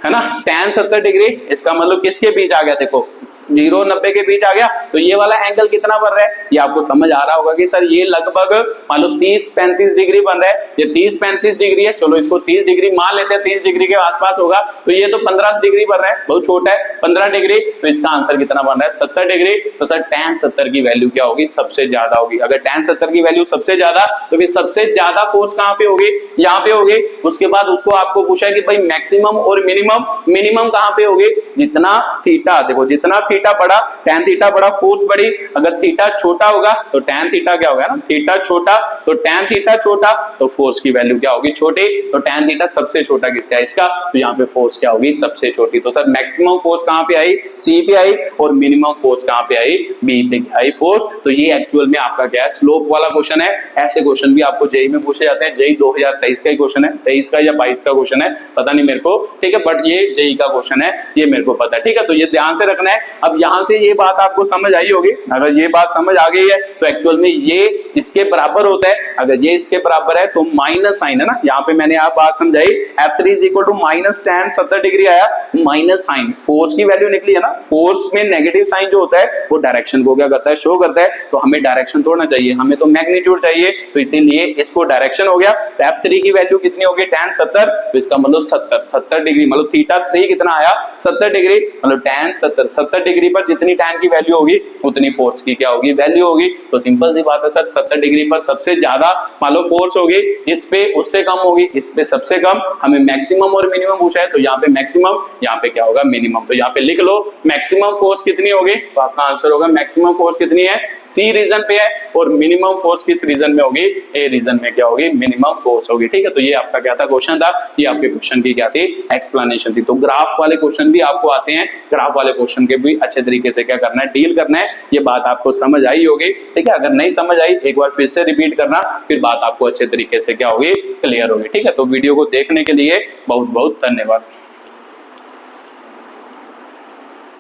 है ना, tan 70 डिग्री, इसका मतलब किसके बीच आ गया, देखो 0 90 के बीच आ गया, तो ये वाला एंगल कितना बन रहा है, ये आपको समझ आ रहा होगा कि सर ये लगभग मान लो 30-35 डिग्री बन रहा है, ये 30-35 डिग्री है, चलो इसको 30 डिग्री मान लेते हैं, 30 डिग्री के आसपास होगा, तो ये तो 15 डिग्री बन रहा है, बहुत छोटा है 15 डिग्री, तो इसका आंसर कितना बन रहा है 70 डिग्री। तो सर tan 70 की वैल्यू क्या होगी, सबसे ज्यादा होगी। अगर tan 70 की वैल्यू सबसे ज्यादा, तो फिर सबसे ज्यादा फोर्स कहां पे होगी, यहाँ पे होगी। उसके बाद उसको आपको पूछा है कि भाई मैक्सिमम और मिनिमम, मिनिमम कहां पे होगी, जितना थीटा, देखो जितना थीटा बड़ा, tan थीटा बड़ा, फोर्स बड़ी, अगर थीटा छोटा होगा तो tan थीटा क्या होगा ना, थीटा छोटा, तो tan थीटा छोटा, तो फोर्स की वैल्यू क्या होगी, छोटी, तो tan थीटा सबसे छोटा किसका है, इसका, तो यहाँ पे फोर्स क्या होगी, सबसे छोटी। तो सर मैक्सिमम फोर्स कहां पे आई, सी पे आई, और मिनिमम फोर्स कहां पे आई, बी पे आई फोर्स। तो ये एक्चुअल में आपका क्या है, स्लोप वाला क्वेश्चन है। ऐसे क्वेश्चन भी आपको जेई में पूछे जाते हैं, जेई 2023 का ही क्वेश्चन है, 23 का या 22 का क्वेश्चन है, पता नहीं मेरे को, ठीक है, बट ये जेई का क्वेश्चन है, ये मेरे को पता है, ठीक है। तो ये ध्यान से रखना है। अब यहां से ये बात आपको समझ आई होगी, अगर ये बात समझ आ गई है तो एक्चुअल में ये इसके बराबर होता है, अगर ये इसके बराबर है तो माइनस साइन है ना, यहाँ पे मैंने आप बात समझाई, F3 = -tan 70 डिग्री आया, माइनस साइन, फोर्स की वैल्यू निकली है ना, फोर्स में नेगेटिव साइन जो होता है वो डायरेक्शन को क्या करता है, शो करता है, तो हमें डायरेक्शन थोड़ा चाहिए, हमें तो मैग्नीट्यूड चाहिए, तो इसीलिए इसको डायरेक्शन हो गया। तो F3 की वैल्यू कितनी होगी, tan 70, तो इसका मतलब 70 डिग्री, मतलब थीटा 3 कितना आया, 70 डिग्री, मतलब tan 70 डिग्री पर जितनी tan की वैल्यू होगी उतनी फोर्स की क्या होगी, वैल्यू होगी। तो सिंपल सी बात है सर, 70 डिग्री पर सबसे ज्यादा मान लो फोर्स होगी, इस पे उससे कम होगी, इस पे सबसे कम, हमें मैक्सिमम और मिनिमम पूछा है, तो यहाँ पे मैक्सिमम, यहाँ पे क्या होगा, मिनिमम। तो यहाँ पे लिख लो मैक्सिमम फोर्स कितनी होगी, तो आपका आंसर होगा मैक्सिमम फोर्स कितनी है, सी रीजन पे है, और मिनिमम फोर्स किस रीजन में होगी, ए रीजन में क्या होगी, मिनिमम फोर्स होगी, ठीक है। तो ये आपका क्या था, क्वेश्चन था, ये आपके क्वेश्चन की क्या थी, एक्सप्लेनेशन थी। तो ग्राफ वाले क्वेश्चन भी आपको आते हैं, ग्राफ वाले क्वेश्चन के भी अच्छे तरीके से क्या करना है, डील करना है। ये बात आपको समझ आई होगी, ठीक है। अगर नहीं समझ आई एक बार फिर से रिपीट करना, फिर बात आपको अच्छे तरीके से क्या होगी, क्लियर होगी, ठीक है। तो वीडियो को देखने के लिए बहुत बहुत धन्यवाद।